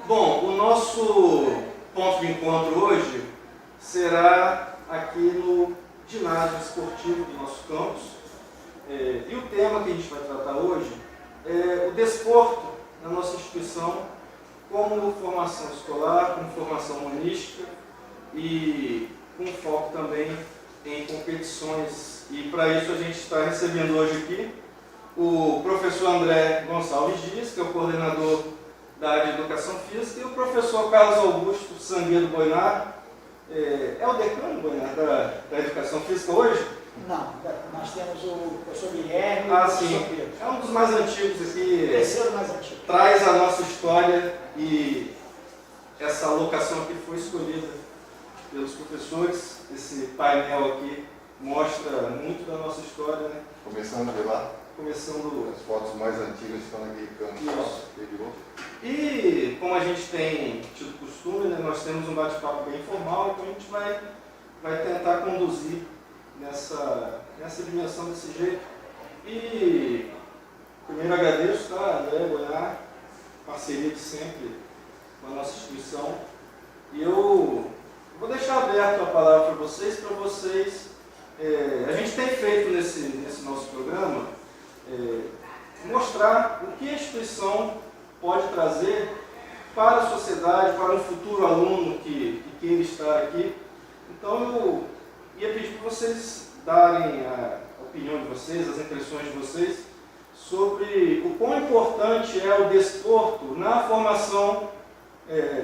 Bom, o nosso ponto de encontro hoje será aqui no ginásio esportivo do nosso campus. E o tema que a gente vai tratar hoje é o desporto na nossa instituição como formação escolar, como formação humanística e com foco também em competições. E para isso a gente está recebendo hoje aqui o professor André Gonçalves Dias, que é o coordenador da área de Educação Física, e o professor Carlos Augusto Sangueiro Boinar. É o decano, Boinar, da Educação Física hoje? Não, nós temos o professor Guilherme e o sim. professor Pedro. É um dos mais antigos aqui. O terceiro mais antigo. Traz a nossa história e essa alocação aqui foi escolhida pelos professores. Esse painel aqui mostra muito da nossa história, né? Começando de lá, Começando as fotos mais antigas estão aqui Isso. E como a gente tem tido costume, né, nós temos um bate-papo bem informal, então a gente vai tentar conduzir nessa dimensão desse jeito. E primeiro agradeço, tá, André Boinar, parceria de sempre com a nossa instituição. E eu vou deixar aberto a palavra para vocês, a gente tem feito nesse nosso programa, mostrar o que a instituição pode trazer para a sociedade, para um futuro aluno que queira estar aqui. Então eu ia pedir para vocês darem a opinião de vocês, as impressões de vocês, sobre o quão importante é o desporto na formação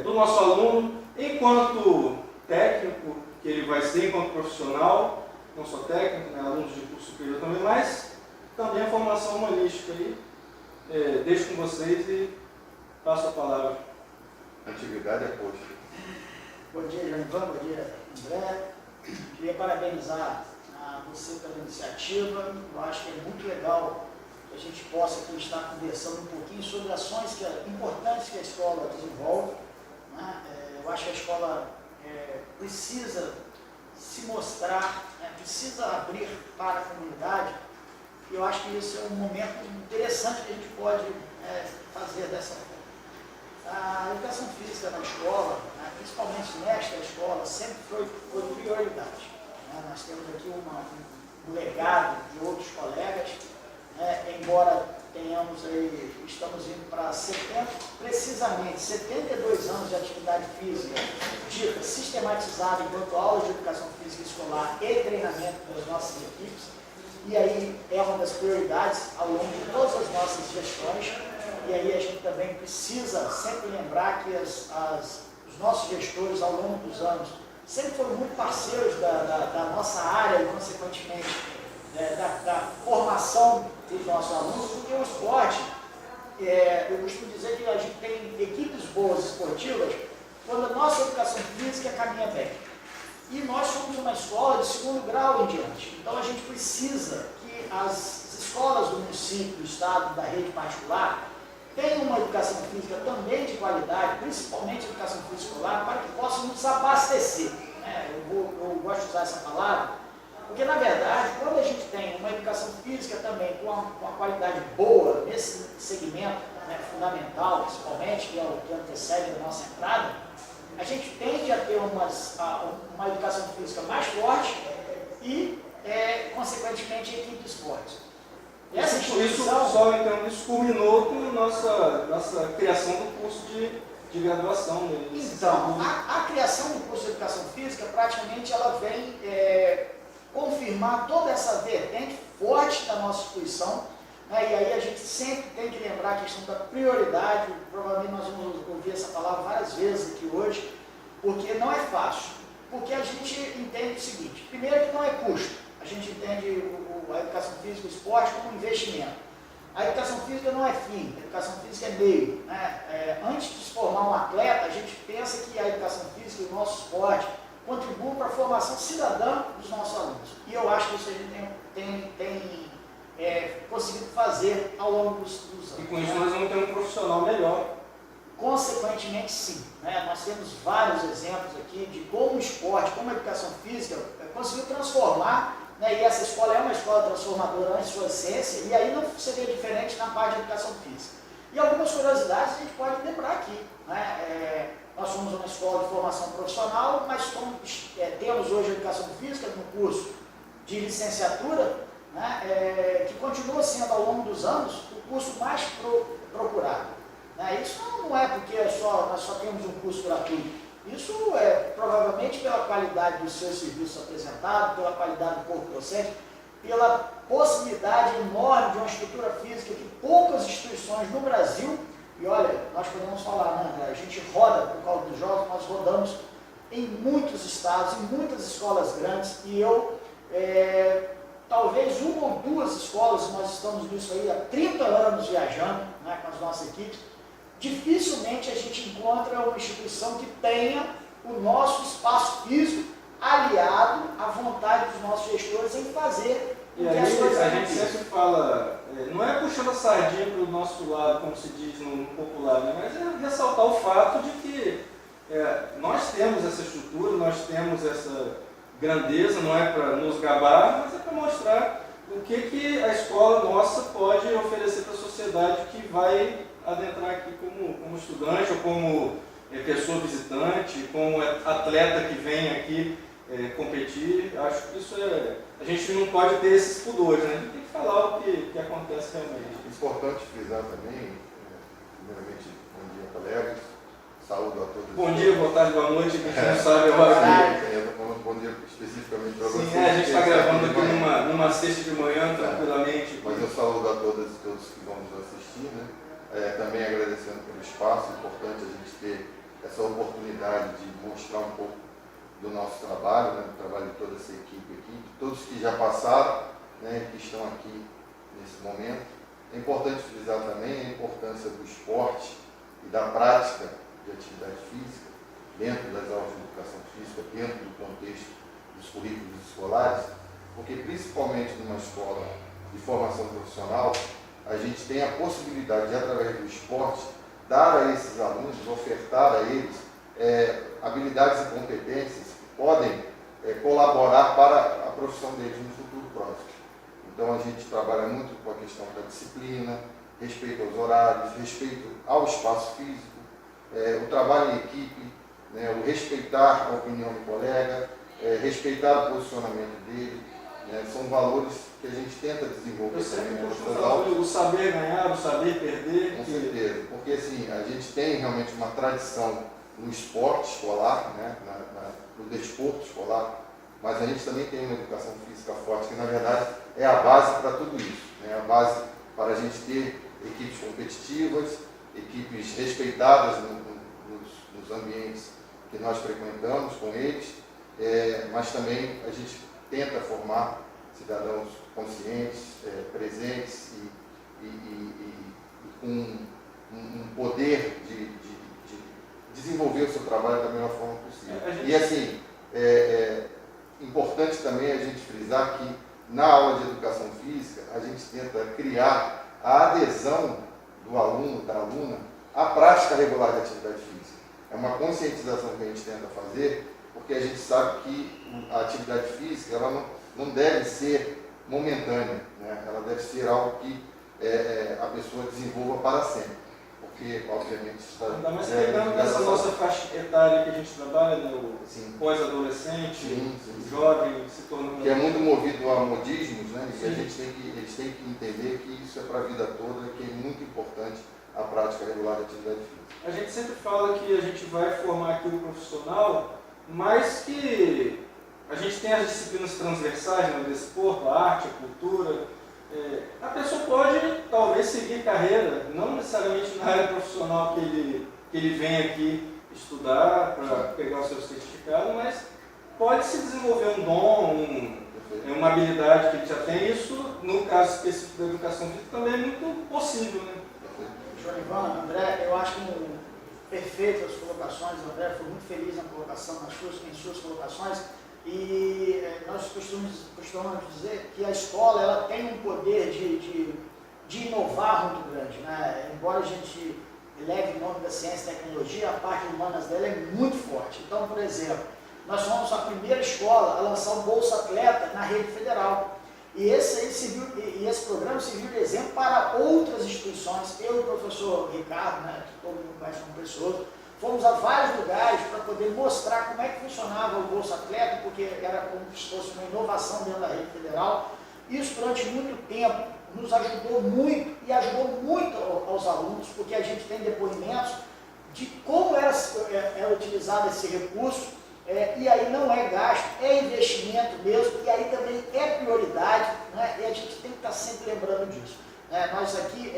do nosso aluno, enquanto técnico, que ele vai ser enquanto profissional, não só técnico, né, alunos de curso superior também, mas também a formação humanística aí. Deixo com vocês e passo a palavra. Antiguidade é poxa. Bom dia, Janivan, bom dia, André. Queria parabenizar você pela iniciativa. Eu acho que é muito legal que a gente possa aqui estar conversando um pouquinho sobre ações importantes que a escola desenvolve, né? Eu acho que a escola precisa se mostrar, precisa abrir para a comunidade. E eu acho que isso é um momento interessante que a gente pode fazer dessa forma. A educação física na escola, principalmente nesta escola, sempre foi prioridade. Nós temos aqui um legado de outros colegas, embora estamos indo para precisamente 72 anos de atividade física dita, sistematizada enquanto aulas de educação física escolar e treinamento das nossas equipes. E aí é uma das prioridades ao longo de todas as nossas gestões. E aí a gente também precisa sempre lembrar que os nossos gestores ao longo dos anos sempre foram muito parceiros da nossa área e, consequentemente, da formação dos nossos alunos, porque o esporte, eu costumo dizer que a gente tem equipes boas esportivas quando a nossa educação física caminha bem. E nós somos uma escola de segundo grau em diante. Então a gente precisa que as escolas do município, do estado, da rede particular, tenham uma educação física também de qualidade, principalmente educação física escolar, para que possam nos abastecer. Eu gosto de usar essa palavra, porque na verdade, quando a gente tem uma educação física também com uma qualidade boa nesse segmento fundamental, principalmente, que é o que antecede a nossa entrada, a gente tende a ter uma educação física mais forte e, consequentemente, equipes fortes. Essa instituição, Isso culminou com nossa criação do curso de graduação. Né? Então, a criação do curso de Educação Física, praticamente, ela vem confirmar toda essa vertente forte da nossa instituição. E aí a gente sempre tem que lembrar a questão da prioridade. Provavelmente nós vamos ouvir essa palavra várias vezes aqui hoje, porque não é fácil. Porque a gente entende o seguinte: primeiro, que não é custo. A gente entende a educação física e o esporte como um investimento. A educação física não é fim, a educação física é meio. Antes de se formar um atleta, a gente pensa que a educação física e o nosso esporte contribuem para a formação cidadã dos nossos alunos. E eu acho que isso a gente tem conseguido fazer ao longo dos anos. E com isso nós vamos ter um profissional melhor. Consequentemente, sim. Nós temos vários exemplos aqui de como o esporte, como a educação física conseguiu transformar, e essa escola é uma escola transformadora em sua essência, e aí não seria diferente na parte de educação física. E algumas curiosidades a gente pode lembrar aqui. escola de formação profissional, mas temos hoje a educação física no curso de licenciatura, né, que continua sendo ao longo dos anos o curso mais procurado. Né? Isso não é porque nós só temos um curso gratuito. Isso é provavelmente pela qualidade dos seus serviços apresentados, pela qualidade do corpo docente, pela possibilidade enorme de uma estrutura física que poucas instituições no Brasil, e olha, nós podemos falar, né, André, a gente roda por causa dos jogos, nós rodamos em muitos estados, em muitas escolas grandes, e eu, talvez uma ou duas escolas, nós estamos nisso aí há 30 anos viajando, né, com as nossas equipes, dificilmente a gente encontra uma instituição que tenha o nosso espaço físico aliado à vontade dos nossos gestores em fazer e aí, a gente sempre fala, não é puxando a sardinha para o nosso lado, como se diz no popular, né? Mas é ressaltar o fato de que nós temos essa estrutura, nós temos essa grandeza, não é para nos gabar, mas é para mostrar o que a escola nossa pode oferecer para a sociedade que vai adentrar aqui como estudante ou como pessoa visitante, como atleta que vem aqui competir. Acho que isso a gente não pode ter esses pudores, né? A gente tem que falar o que acontece realmente. Importante frisar também, primeiramente, bom dia, colegas, saúdo a todos. Bom dia, boa tarde, boa noite, quem não sabe a hora que... Eu estou falando bom dia especificamente para vocês. Sim, a gente está gravando aqui numa sexta de manhã, tranquilamente. Mas eu saúdo a todas e todos que vão nos assistir, né? Também agradecendo pelo espaço, é importante a gente ter essa oportunidade de mostrar um pouco do nosso trabalho, né, do trabalho de toda essa equipe aqui, de todos que já passaram, né, que estão aqui nesse momento. É importante frisar também a importância do esporte e da prática de atividade física dentro das aulas de educação física, dentro do contexto dos currículos escolares, porque principalmente numa escola de formação profissional, a gente tem a possibilidade de, através do esporte, dar a esses alunos, ofertar a eles habilidades e competências que podem colaborar para a profissão deles no futuro próximo. Então a gente trabalha muito com a questão da disciplina, respeito aos horários, respeito ao espaço físico, o trabalho em equipe, né, o respeitar a opinião do colega, respeitar o posicionamento dele, né, são valores que a gente tenta desenvolver. Eu sempre costumo falar o saber ganhar, o saber perder. Com certeza, porque assim, a gente tem realmente uma tradição no esporte escolar, né, no desporto escolar, mas a gente também tem uma educação física forte, que na verdade é a base para tudo isso, né, a base para a gente ter equipes competitivas, equipes respeitadas nos ambientes que nós frequentamos com eles, mas também a gente tenta formar cidadãos conscientes, presentes e com um poder de desenvolver o seu trabalho da melhor forma possível. E assim, importante também a gente frisar que na aula de educação física a gente tenta criar a adesão do aluno, da aluna, à prática regular de atividade física. É uma conscientização que a gente tenta fazer, porque a gente sabe que a atividade física ela não deve ser momentânea, né? Ela deve ser algo que a pessoa desenvolva para sempre. Porque, obviamente, está... Ainda mais pegando nessa nossa faixa etária que a gente trabalha, né, o pós-adolescente, o jovem se tornando... Que é muito movido a modismos, né? E eles têm que entender que isso é para a vida toda, que é muito importante a prática regular de atividade física. A gente sempre fala que a gente vai formar aqui o profissional, mas que a gente tem as disciplinas transversais, né, o desporto, a arte, a cultura. A pessoa pode, talvez, seguir carreira, não necessariamente na área profissional que ele vem aqui estudar para pegar o seu certificado, mas pode se desenvolver um dom, uma habilidade que ele já tem. Isso, no caso específico da educação física, também é muito possível, né? João Ivan, André, eu acho perfeitas as colocações. André foi muito feliz na colocação, em suas colocações. E nós costumamos dizer que a escola ela tem um poder de inovar muito grande, né? Embora a gente leve o nome da ciência e tecnologia, a parte humanas dela é muito forte. Então, por exemplo, nós somos a primeira escola a lançar o Bolsa Atleta na rede federal. E esse programa serviu de exemplo para outras instituições. Eu e o professor Ricardo, né, que todo mundo conhece como professor, fomos a vários lugares para poder mostrar como é que funcionava o Bolsa Atleta, porque era como se fosse uma inovação dentro da rede federal. Isso durante muito tempo nos ajudou muito e ajudou muito aos alunos, porque a gente tem depoimentos de como era utilizado esse recurso, e aí não é gasto, é investimento mesmo, e aí também é prioridade, né? E a gente tem que estar sempre lembrando disso. Nós aqui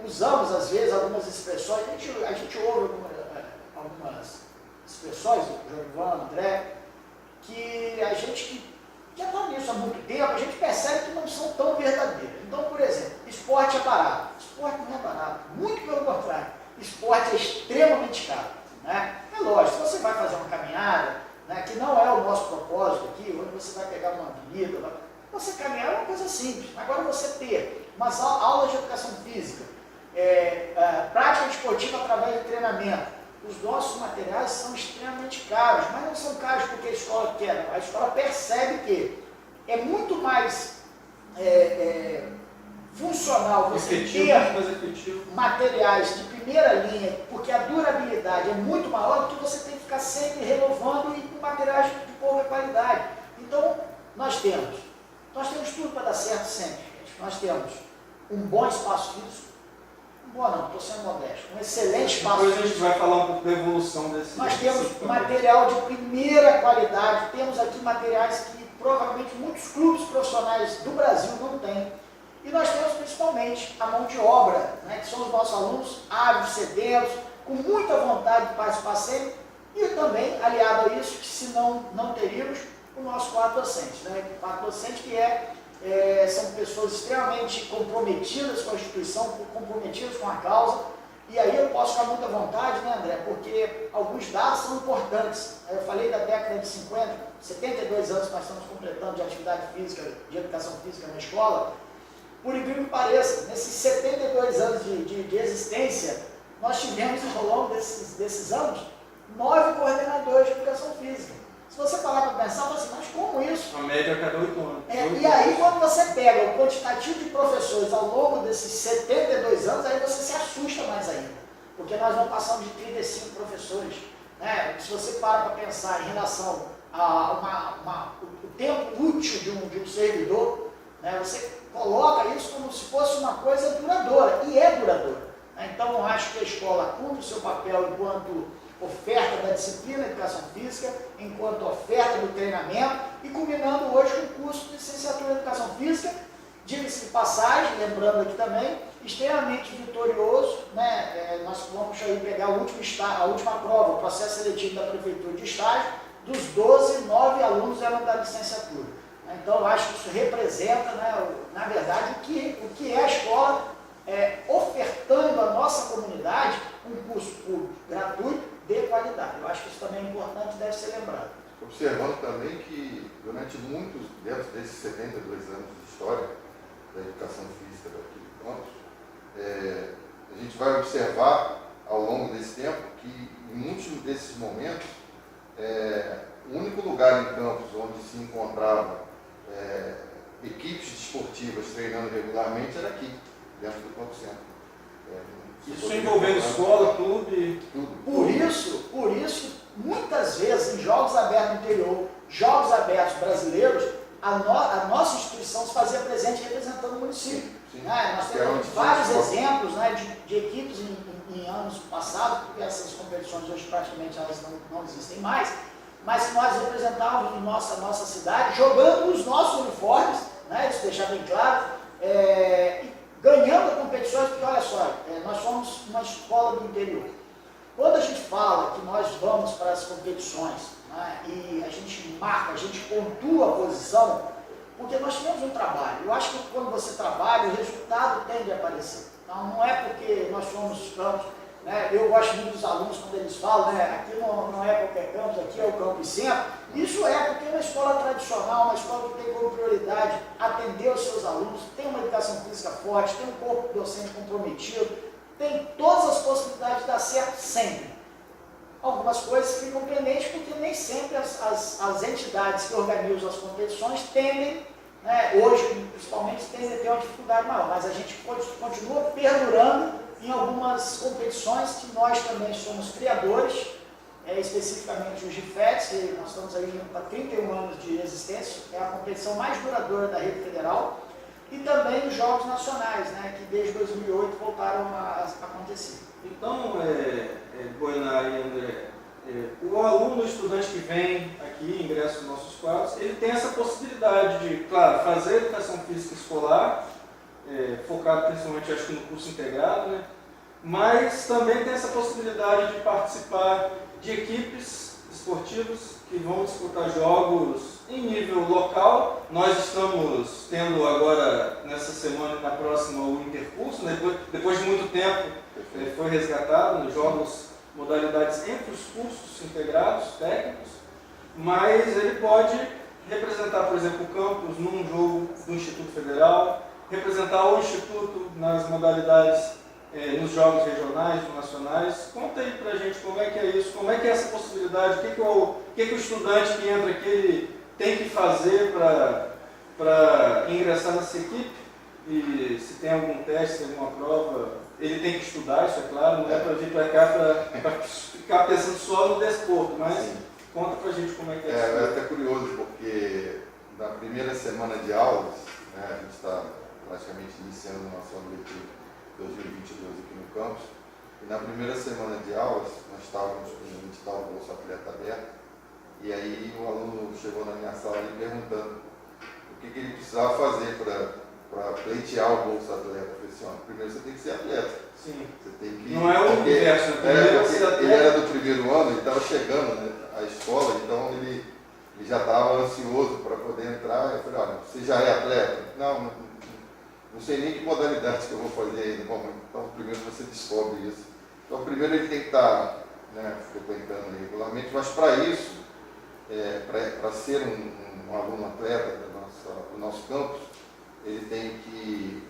usamos às vezes algumas expressões, a gente ouve algumas expressões, Jorivan, André, que a gente que já está nisso há muito tempo, a gente percebe que não são tão verdadeiras. Então, por exemplo, esporte é barato. Esporte não é barato, muito pelo contrário. Esporte é extremamente caro. Né? É lógico, se você vai fazer uma caminhada, né, que não é o nosso propósito aqui, onde você vai pegar uma avenida, você caminhar é uma coisa simples. Agora você ter umas aulas de educação física, prática esportiva através de treinamento, os nossos materiais são extremamente caros, mas não são caros porque a escola quer, não. A escola percebe que é muito mais funcional você ter materiais de primeira linha, porque a durabilidade é muito maior do que você tem que ficar sempre renovando e com materiais de pouca qualidade. Então, nós temos tudo para dar certo sempre, gente. Nós temos um bom espaço físico, bom não, estou sendo modesto, um excelente espaço físico. Depois a gente vai falar um pouco da evolução desse. Nós temos material de primeira qualidade, temos aqui materiais que provavelmente muitos clubes profissionais do Brasil não têm. E nós temos principalmente a mão de obra, né, que são os nossos alunos ávidos, sedentos, com muita vontade de participar sempre, e também, aliado a isso, que se não teríamos, o nosso quadro docente. Né, o quadro docente que são pessoas extremamente comprometidas com a instituição, comprometidas com a causa, e aí eu posso ficar muito à vontade, né, André, porque alguns dados são importantes. Eu falei da década de 50, 72 anos que nós estamos completando de atividade física, de educação física na escola. Por incrível que pareça, nesses 72 anos de existência, nós tivemos ao longo desses anos 9 coordenadores de educação física. Se você parar para pensar, você assim, mas como isso? A média a cada 8 anos. E aí, quando você pega o quantitativo de professores ao longo desses 72 anos, aí você se assusta mais ainda. Porque nós não passamos de 35 professores. Né? Se você para para pensar em relação o tempo útil de um servidor, né? Você coloca isso como se fosse uma coisa duradoura, e é duradoura. Então, eu acho que a escola cumpre o seu papel enquanto oferta da disciplina de educação física, enquanto oferta do treinamento, e culminando hoje com o curso de licenciatura em educação física, diga-se de passagem, lembrando aqui também, extremamente vitorioso, né? Nós vamos aí pegar a última prova, o processo seletivo da prefeitura de estágio, dos 12, 9 alunos eram da licenciatura. Então, eu acho que isso representa, né, na verdade, o que é a escola ofertando à nossa comunidade um curso público gratuito de qualidade. Eu acho que isso também é importante e deve ser lembrado. Observando também que, durante muitos, dentro desses 72 anos de história da educação física daqui de Campos, a gente vai observar, ao longo desse tempo, que em muitos desses momentos, o único lugar em Campos onde se encontrava equipes desportivas treinando regularmente era aqui, dentro do Campo Centro. Isso envolvendo escola, clube, tudo. Por isso, muitas vezes em jogos abertos no interior, jogos abertos brasileiros, a nossa instituição se fazia presente representando o município. Sim. Né? Nós temos vários exemplos, né, de equipes em anos passados, porque essas competições hoje praticamente elas não existem mais, mas que nós representávamos nossa cidade, jogando os nossos uniformes, né, isso deixar bem claro, e ganhando competições, porque olha só, nós somos uma escola do interior. Quando a gente fala que nós vamos para as competições, né, e a gente marca, a gente pontua a posição, porque nós temos um trabalho. Eu acho que quando você trabalha, o resultado tende a aparecer. Então, não é porque nós somos campos, né, eu gosto muito dos alunos quando eles falam, né, aqui não é qualquer campus, aqui é o Campo Centro. Isso é porque é uma escola tradicional, uma escola que tem como prioridade atender os seus alunos, tem uma educação física forte, tem um corpo docente comprometido, tem todas as possibilidades de dar certo sempre. Algumas coisas ficam pendentes porque nem sempre as entidades que organizam as competições tendem, né, hoje principalmente, tendem a ter uma dificuldade maior, mas a gente continua perdurando em algumas competições que nós também somos criadores, especificamente os GIFETs, que nós estamos aí para 31 anos de existência, é a competição mais duradoura da rede federal, e também os Jogos Nacionais, né, que desde 2008 voltaram a acontecer. Então, Boinari e André, o aluno, o estudante que vem aqui, ingressa nos nossos quadros, ele tem essa possibilidade de, claro, fazer educação física escolar, focado principalmente, acho que no curso integrado, né? Mas também tem essa possibilidade de participar de equipes esportivas que vão disputar jogos em nível local. Nós estamos tendo agora, nessa semana e na próxima, o intercurso, né? Depois de muito tempo foi resgatado nos jogos, modalidades entre os cursos integrados, técnicos, mas ele pode representar, por exemplo, o campus num jogo do Instituto Federal, representar o Instituto nas modalidades, nos jogos regionais, nacionais. Conta aí pra gente como é que é isso, como é que é essa possibilidade, o que o estudante que entra aqui ele tem que fazer para ingressar nessa equipe, e se tem algum teste, se tem alguma prova, ele tem que estudar, isso é claro, não é para vir para cá para ficar pensando só no desporto, mas sim. Conta pra gente como é que é isso. É até curioso, porque na primeira semana de aulas, né, a gente está praticamente iniciando o nosso ano letivo 2022 aqui no campus, e na primeira semana de aulas nós estávamos com o edital do Bolsa Atleta aberto, e aí o aluno chegou na minha sala me perguntando o que ele precisava fazer para pleitear o Bolsa Atleta. Eu falei assim, primeiro você tem que ser atleta. Sim. Você tem que, não é o universo, ele era do primeiro ano, ele estava chegando, né, à escola, então ele já estava ansioso para poder entrar. Eu falei, olha, você já é atleta? Não sei nem que modalidade que eu vou fazer ainda. Bom, então primeiro você descobre isso. Então primeiro ele tem que estar, né, frequentando regularmente, mas para isso, para ser um aluno atleta do nosso campus, ele tem que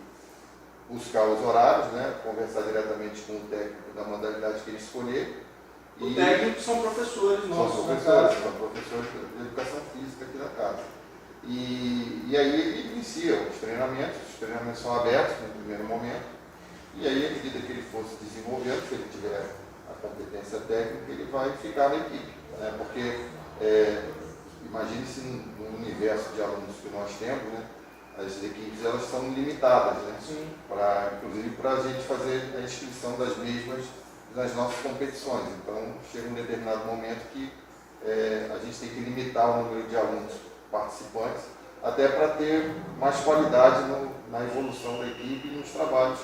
buscar os horários, né, conversar diretamente com o técnico da modalidade que ele escolher. O técnico são professores nossos. São professores de educação física aqui da casa. E aí ele inicia os treinamentos são abertos no primeiro momento, e aí à medida que ele for se desenvolvendo, se ele tiver a competência técnica, ele vai ficar na equipe, né? Porque imagine-se no universo de alunos que nós temos, né? As equipes elas são limitadas, né? Inclusive para a gente fazer a inscrição das mesmas nas nossas competições. Então chega um determinado momento que a gente tem que limitar o número de alunos participantes, até para ter mais qualidade na evolução da equipe e nos trabalhos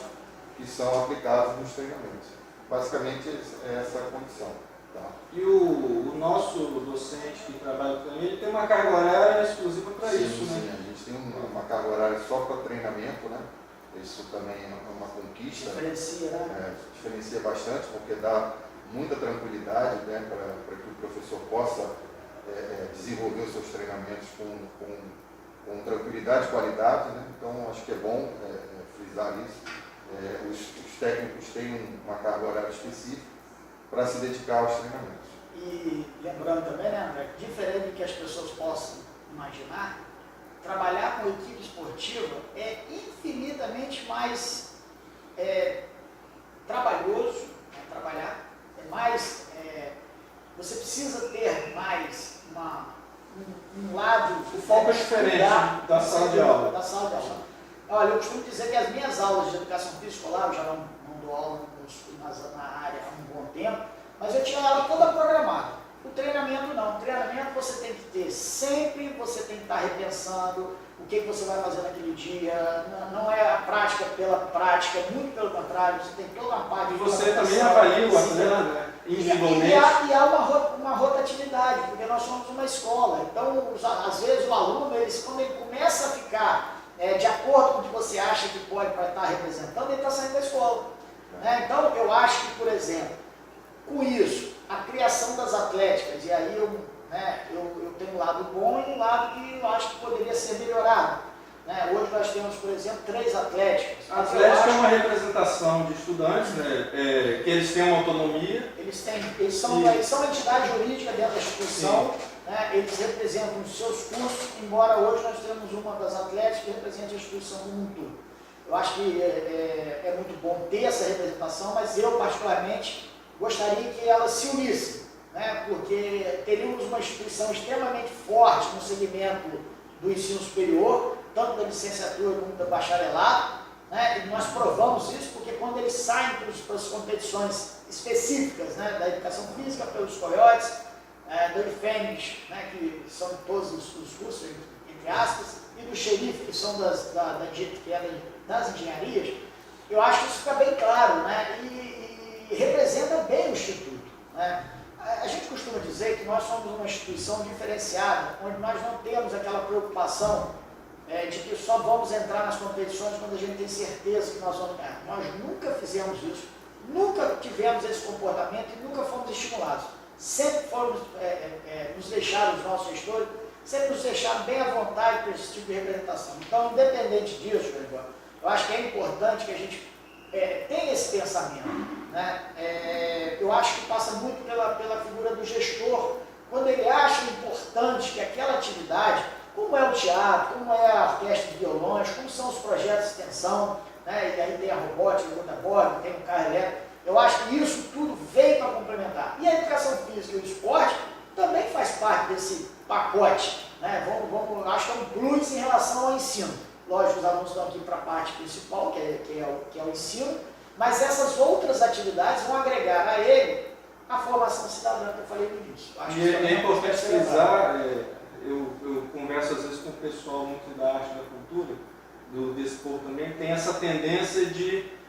que são aplicados nos treinamentos. Basicamente é essa a condição. Tá? E o nosso docente que trabalha com ele tem uma carga horária exclusiva para isso, né? Sim, a gente tem uma carga horária só para treinamento, né? Isso também é uma conquista. Diferencia, né? Diferencia bastante, porque dá muita tranquilidade, né, para que o professor possa desenvolver os seus treinamentos com tranquilidade e qualidade, né? Então acho que é bom frisar isso. Os técnicos têm uma carga horária específica para se dedicar aos treinamentos. E lembrando também, né, André, diferente do que as pessoas possam imaginar, trabalhar com equipe esportiva é infinitamente mais trabalhoso, né, mais, você precisa ter mais um lado... O foco é diferente da sala de aula. Olha, eu costumo dizer que as minhas aulas de educação física escolar, eu já não dou aula na área há um bom tempo, mas eu tinha ela toda programada. O treinamento não. O treinamento você tem que ter sempre, você tem que estar repensando o que você vai fazer naquele dia. Não é a prática pela prática, muito pelo contrário, você tem toda uma parte... E você também avalia o atleta, né? Individualmente. E há uma rotatividade, porque nós somos uma escola. Então, às vezes o aluno, quando ele começa a ficar de acordo com o que você acha que pode para estar representando, ele está saindo da escola. Né? Então, eu acho que, por exemplo, com isso, a criação das atléticas, e aí eu tenho um lado bom e um lado que eu acho que poderia ser melhorado. Né? Hoje nós temos, por exemplo, 3 atléticas. A atlética é uma representação de estudantes, né? Que eles têm uma autonomia. Eles são entidade jurídica dentro da instituição, né? Eles representam os seus cursos, embora hoje nós temos uma das atléticas que representa a instituição como um todo. Eu acho que é muito bom ter essa representação, mas eu, particularmente, gostaria que ela se unisse, né? Porque teríamos uma instituição extremamente forte no segmento do ensino superior, tanto da licenciatura como do bacharelado, né? E nós provamos isso porque quando eles saem para as competições específicas, né, da educação física pelos coiotes, do IFEMES, né, que são todos os cursos, entre aspas, e do xerife, que são das engenharias, eu acho que isso fica bem claro, né, e representa bem o Instituto. Né. A gente costuma dizer que nós somos uma instituição diferenciada, onde nós não temos aquela preocupação de que só vamos entrar nas competições quando a gente tem certeza que nós vamos ganhar. Nós nunca fizemos isso, nunca tivemos esse comportamento e nunca fomos estimulados. Sempre fomos nos deixar, os nossos gestores, sempre nos deixaram bem à vontade para esse tipo de representação. Então, independente disso, eu acho que é importante que a gente tenha esse pensamento. Né? Eu acho que passa muito pela figura do gestor, quando ele acha importante que aquela atividade, como é o teatro, como é a orquestra de violões, como são os projetos de extensão, né? E aí tem a robótica, tem a bordo, tem o carro elétrico, eu acho que isso tudo veio para complementar. E a educação física e o esporte também faz parte desse pacote. Né? Acho que é um plus em relação ao ensino. Lógico, os alunos estão aqui para a parte principal, que é o ensino, mas essas outras atividades vão agregar a ele a formação cidadã que eu falei no início. E é importante frisar, eu converso às vezes com o pessoal muito da arte e da cultura, desse povo também, tem essa tendência de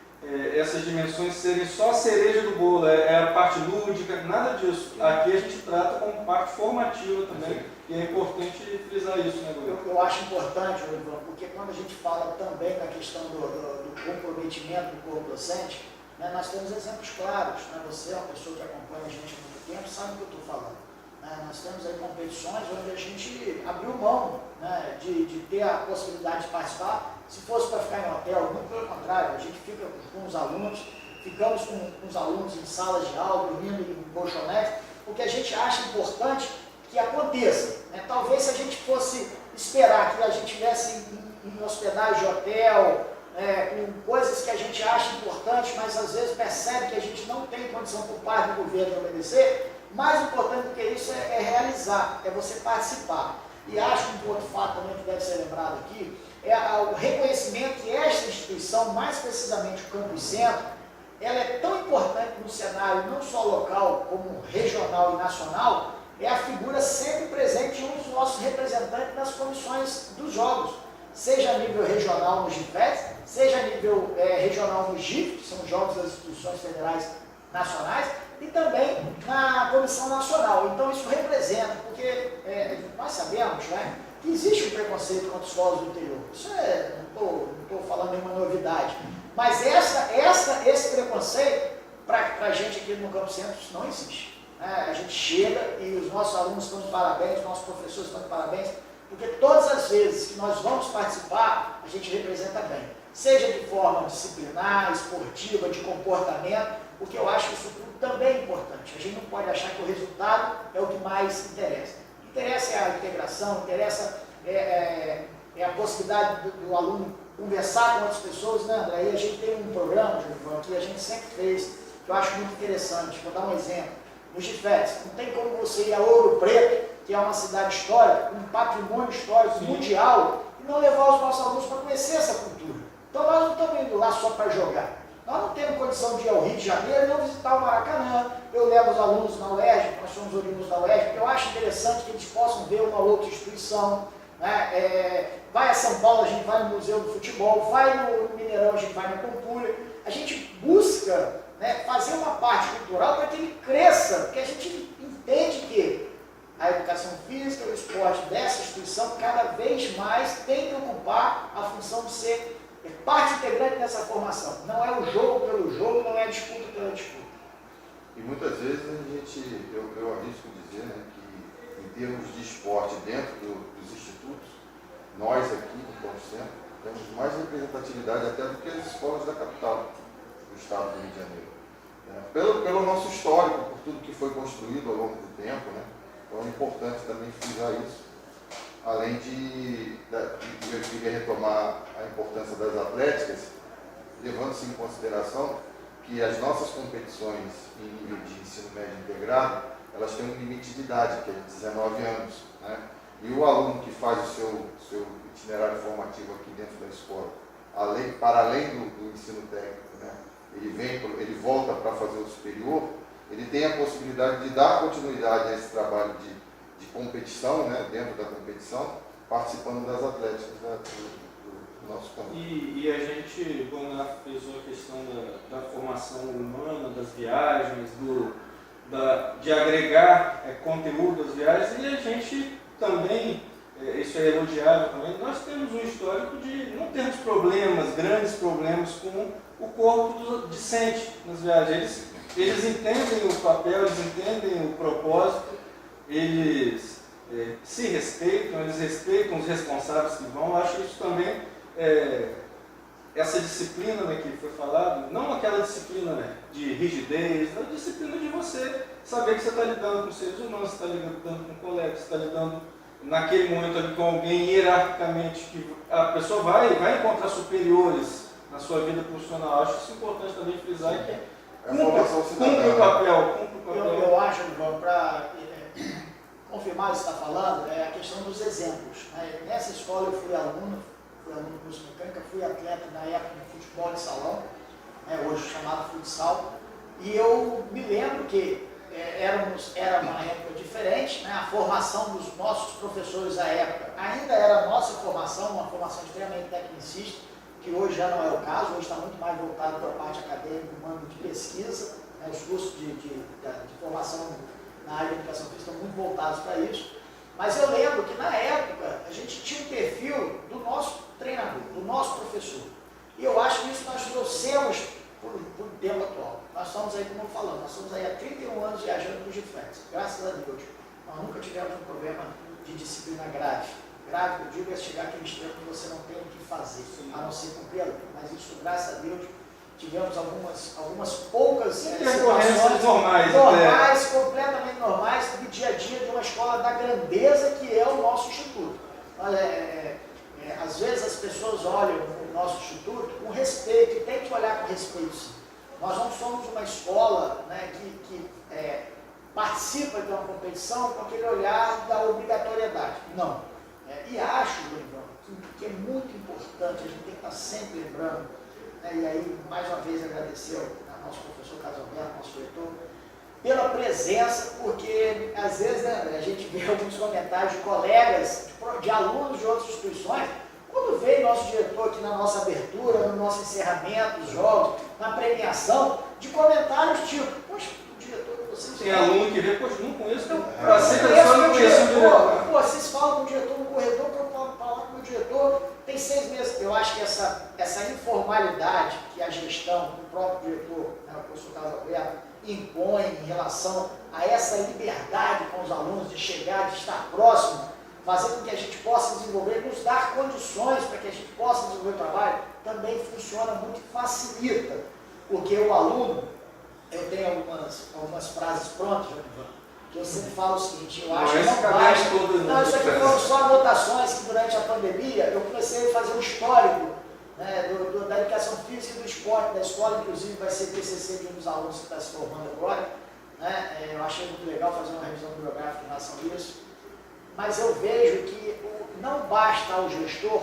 essas dimensões serem só a cereja do bolo, a parte lúdica, nada disso. Aqui a gente trata como parte formativa também, e é importante frisar isso, né, Gustavo? Eu acho importante, Ivan, porque quando a gente fala também da questão do comprometimento do corpo docente, né, nós temos exemplos claros. Né? Você é uma pessoa que acompanha a gente há muito tempo, sabe o que eu estou falando. Né? Nós temos aí competições onde a gente abriu mão, né, de ter a possibilidade de participar. Se fosse para ficar em hotel, muito pelo contrário, a gente fica com os alunos, ficamos com os alunos em salas de aula, dormindo em colchonetes, porque a gente acha importante que aconteça. Né? Talvez se a gente fosse esperar que a gente tivesse em hospedagem de hotel, com coisas que a gente acha importantes, mas às vezes percebe que a gente não tem condição por parte do governo de obedecer, mais importante do que isso é realizar, é você participar. E acho que um outro fato também que deve ser lembrado aqui, o reconhecimento que esta instituição, mais precisamente o Campus Centro, ela é tão importante no cenário não só local, como regional e nacional, é a figura sempre presente de um dos nossos representantes nas comissões dos jogos, seja a nível regional no GIFET, seja a nível regional no GIF, que são os Jogos das Instituições Federais Nacionais, e também na Comissão Nacional. Então isso representa, porque nós sabemos, né, que existe um preconceito contra os polos do interior. Isso não estou falando nenhuma novidade. Mas esse preconceito, para a gente aqui no Campus Centro, isso não existe. A gente chega e os nossos alunos estão de parabéns, os nossos professores estão de parabéns, porque todas as vezes que nós vamos participar, a gente representa bem. Seja de forma disciplinar, esportiva, de comportamento, porque eu acho que isso tudo também é importante. A gente não pode achar que o resultado é o que mais interessa. Interessa a integração, interessa a possibilidade do aluno conversar com outras pessoas, né, André? E a gente tem um programa, João, que a gente sempre fez, que eu acho muito interessante. Vou dar um exemplo. No GIFET, não tem como você ir a Ouro Preto, que é uma cidade histórica, um patrimônio histórico mundial, e não levar os nossos alunos para conhecer essa cultura. Então nós não estamos indo lá só para jogar. Nós não temos condição de ir ao Rio de Janeiro e não visitar o Maracanã. Eu levo os alunos na UERJ, nós somos oriundos da UERJ, porque eu acho interessante que eles possam ver uma outra instituição. Né? Vai a São Paulo, a gente vai no Museu do Futebol, vai no Mineirão, a gente vai na Pampulha. A gente busca, né, fazer uma parte cultural para que ele cresça, porque a gente entende que a educação física, o esporte dessa instituição cada vez mais tem que ocupar a função de ser parte integrante dessa formação. Não é o jogo pelo jogo, não é a disputa pela disputa. E muitas vezes eu arrisco dizer, né, que em termos de esporte dentro dos institutos, nós aqui no Campus Centro temos mais representatividade até do que as escolas da capital do estado do Rio de Janeiro. Pelo nosso histórico, por tudo que foi construído ao longo do tempo, né? Então é importante também frisar isso. além de eu queria retomar a importância das atléticas, levando-se em consideração que as nossas competições em nível de ensino médio integrado, elas têm um limite de idade, que é de 19 anos, né? E o aluno que faz o seu itinerário formativo aqui dentro da escola, para além do ensino técnico, né? Ele volta para fazer o superior, ele tem a possibilidade de dar continuidade a esse trabalho de competição, né? Dentro da competição, participando das atléticas do nosso campo. E a gente, quando ela fez a questão da formação humana, das viagens, de agregar conteúdo das viagens, e a gente também, isso é elogiável também, nós temos um histórico de não termos grandes problemas com o corpo do discente nas viagens. Eles entendem o papel, eles entendem o propósito, eles se respeitam, eles respeitam os responsáveis que vão. Eu acho isso também, essa disciplina, né, que foi falado, não aquela disciplina, né, de rigidez, a disciplina de você saber que você está lidando com seres humanos, você está lidando com colegas, você está lidando naquele momento ali com alguém hierarquicamente, que a pessoa vai encontrar superiores na sua vida profissional. Acho isso importante também frisar que cumpre o papel. Eu acho, João, para confirmar o que você está falando, é a questão dos exemplos. Nessa escola eu fui aluno do curso de mecânica, fui atleta na época de futebol de salão, hoje chamado futsal, e eu me lembro que era uma época diferente, né? A formação dos nossos professores à época ainda era a nossa formação, uma formação extremamente tecnicista, que hoje já não é o caso, hoje está muito mais voltado para a parte acadêmica, humana de pesquisa, né? Os cursos de formação na área de educação física estão muito voltados para isso. Mas eu lembro que na época a gente tinha um perfil do nosso treinador, do nosso professor. E eu acho que isso nós trouxemos para o tempo atual. Nós estamos aí, como eu falando, nós estamos aí há 31 anos viajando com o GFEX. Graças a Deus, nós nunca tivemos um problema de disciplina grave. Grave, eu digo, é chegar aquele extremo que você não tem o que fazer, a não ser cumprir a lei. Mas isso, graças a Deus, tivemos algumas poucas situações normais, completamente normais, do dia a dia de uma escola da grandeza que é o nosso instituto. Às vezes as pessoas olham o nosso instituto com respeito, e tem que olhar com respeito, sim. Nós não somos uma escola, né, que participa de uma competição com aquele olhar da obrigatoriedade. Não. E acho, Dorival, que é muito importante, a gente tem que estar sempre lembrando, né, e aí, mais uma vez, agradecer ao nosso professor Carlos Alberto, nosso diretor, pela presença, porque às vezes, né, a gente vê alguns comentários de colegas, de alunos de outras instituições, quando veio nosso diretor aqui na nossa abertura, no nosso encerramento, os jogos, na premiação, de comentários tipo, poxa, o diretor de vocês... Tem aluno que vê, poxa, não conheço, não conheço o diretor. Pô, vocês falam com o diretor no corredor, para eu falar com o diretor, tem 6 meses. Eu acho que essa informalidade que a gestão, o próprio diretor, né, o professor Carlos Alberto, impõe em relação a essa liberdade com os alunos de chegar, de estar próximo, fazer com que a gente possa desenvolver, nos dar condições para que a gente possa desenvolver o trabalho, também funciona muito e facilita, porque o aluno, eu tenho algumas frases prontas, que eu sempre falo o seguinte, eu acho que não basta, não, isso aqui foram só anotações que durante a pandemia eu comecei a fazer um histórico, né, da educação física e do esporte da escola, inclusive vai ser TCC de um dos alunos que está se formando agora, né, eu achei muito legal fazer uma revisão bibliográfica em relação a isso, mas eu vejo que não basta ao gestor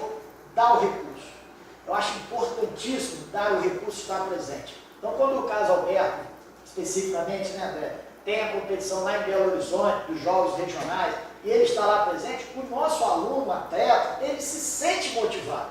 dar o recurso, eu acho importantíssimo dar o recurso estar presente. Então, quando o caso Alberto, especificamente, né, André, tem a competição lá em Belo Horizonte, dos jogos regionais, e ele está lá presente, o nosso aluno, atleta, ele se sente motivado.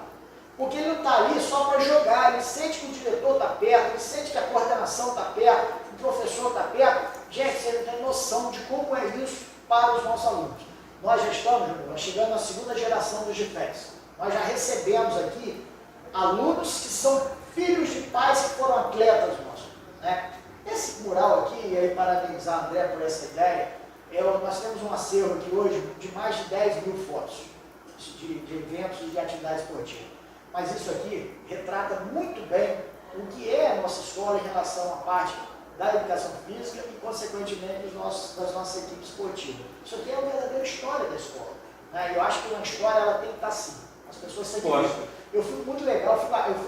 Porque ele não está ali só para jogar, ele sente que o diretor está perto, ele sente que a coordenação está perto, o professor está perto. Gente, você não tem noção de como é isso para os nossos alunos. Nós já estamos, nós chegando na segunda geração do GFEX. Nós já recebemos aqui alunos que são filhos de pais que foram atletas nossos, né? Esse mural aqui, e aí parabenizar a André por essa ideia, nós temos um acervo aqui hoje de mais de 10 mil fotos de eventos e de atividades esportivas. Mas isso aqui retrata muito bem o que é a nossa escola em relação à parte da educação física e, consequentemente, das nossas equipes esportivas. Isso aqui é a verdadeira história da escola. Né? Eu acho que uma história ela tem que estar assim. As pessoas sempre Gosto. Eu fico muito legal,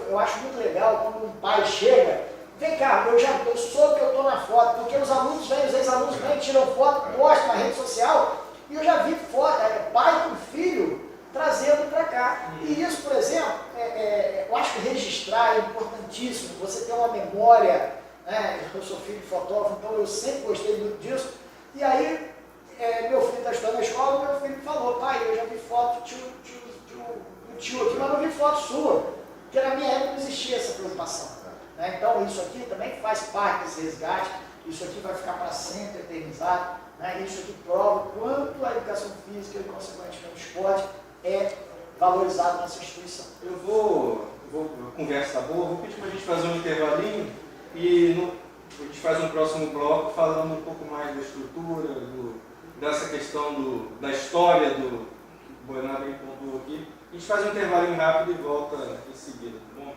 eu acho muito legal quando um pai chega, vem cá, eu soube que eu estou na foto, porque os alunos vêm, os ex-alunos vêm, tiram foto, postam na rede social, e eu já vi foto, pai com filho trazendo para cá. E isso, por exemplo, eu acho que registrar é importantíssimo, você ter uma memória, né? Eu sou filho de fotógrafo, então eu sempre gostei muito disso. E aí, meu filho está estudando na escola, meu filho falou, pai, eu já vi foto do tio aqui, mas não vi foto sua, porque na minha época não existia essa preocupação. Né? Então isso aqui também faz parte desse resgate, isso aqui vai ficar para sempre eternizado, né? Isso aqui prova o quanto a educação física e, consequentemente, o esporte é valorizado nessa instituição. A conversa está boa, vou pedir para a gente fazer um intervalinho e a gente faz um próximo bloco falando um pouco mais da estrutura, dessa questão da história do que o Boiná bem pontuou aqui. A gente faz um intervalinho rápido e volta em seguida, tá bom?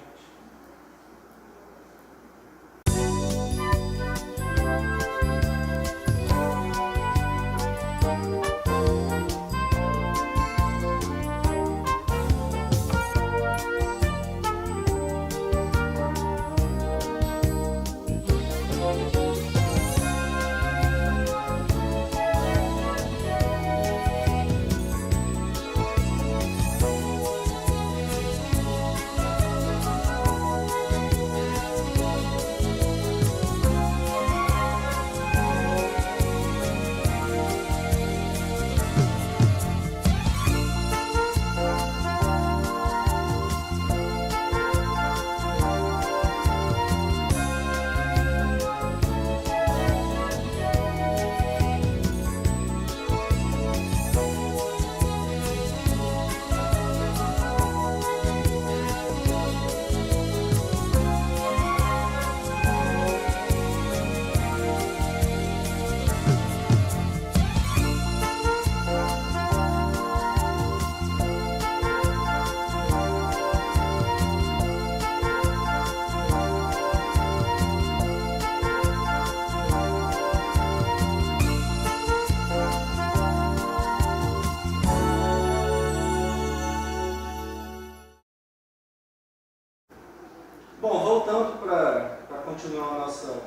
Bom, voltando para continuar a nossa